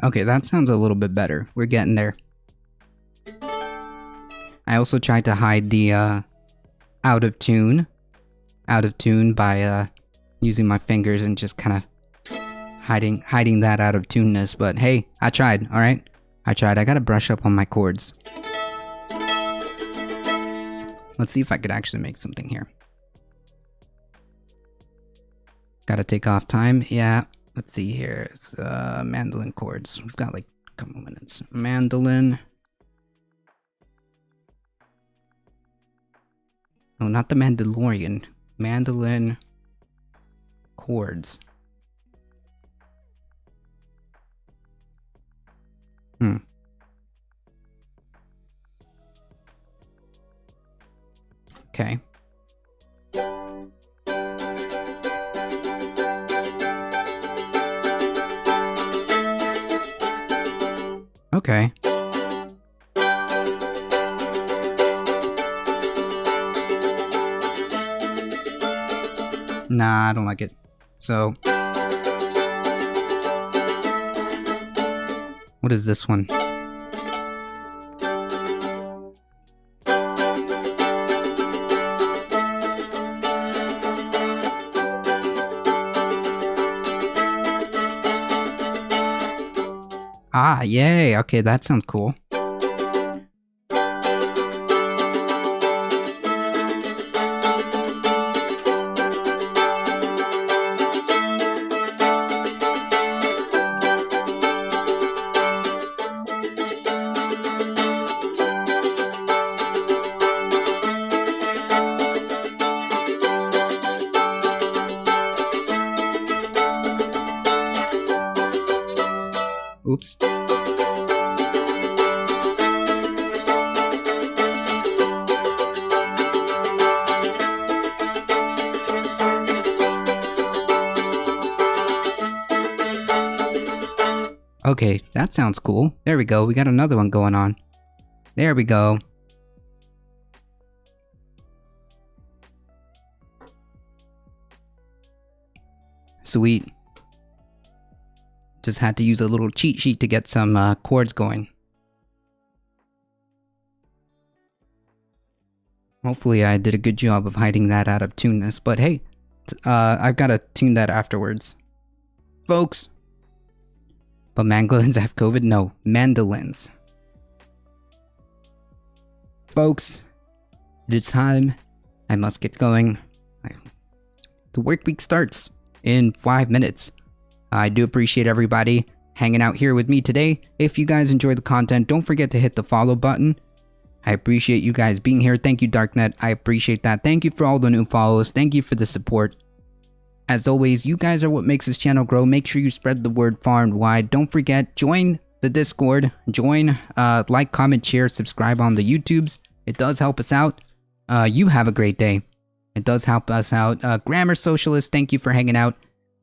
Okay, that sounds a little bit better. We're getting there. I also tried to hide the out of tune by using my fingers and just kind of hiding that out of tuneness. But hey, I tried. All right, I tried. I gotta brush up on my chords. Let's see if I could actually make something here. Gotta take off time. Yeah. Let's see here. It's mandolin chords. We've got like a couple minutes. Mandolin. Oh, not the Mandalorian. Mandolin chords. Okay. Okay. Nah, I don't like it. So... what is this one? Ah, yay! Okay, that sounds cool. Oops. Okay, that sounds cool. There we go, we got another one going on. There we go. Sweet. Just had to use a little cheat sheet to get some chords going. Hopefully I did a good job of hiding that out of tuneness, but hey, I've got to tune that afterwards. Folks! But mandolins have COVID? No, mandolins. Folks, it is time. I must get going. The work week starts in 5 minutes. I do appreciate everybody hanging out here with me today. If you guys enjoy the content, don't forget to hit the follow button. I appreciate you guys being here. Thank you, Darknet. I appreciate that. Thank you for all the new follows. Thank you for the support. As always, you guys are what makes this channel grow. Make sure you spread the word far and wide. Don't forget, join the Discord. Join, like, comment, share, subscribe on the YouTubes. It does help us out. You have a great day. It does help us out. Grammar Socialist, thank you for hanging out.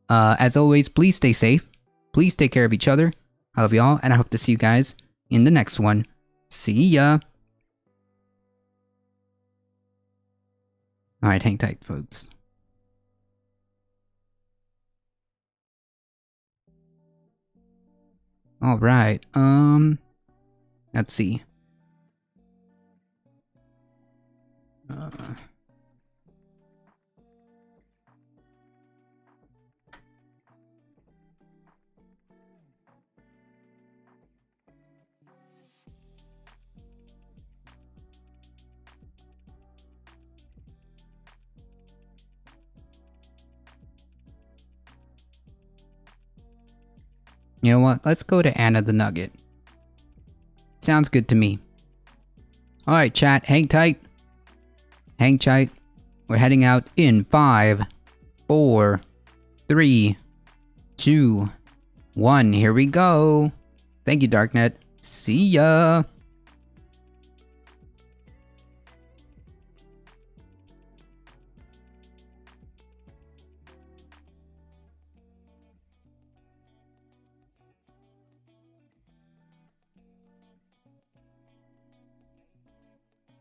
As always, please stay safe. Please take care of each other. I love y'all, and I hope to see you guys in the next one. See ya! Alright, hang tight, folks. Alright, let's see. You know what? Let's go to Anna the Nugget. Sounds good to me. Alright, chat. Hang tight. Hang tight. We're heading out in 5, 4, 3, 2, 1. Here we go. Thank you, Darknet. See ya.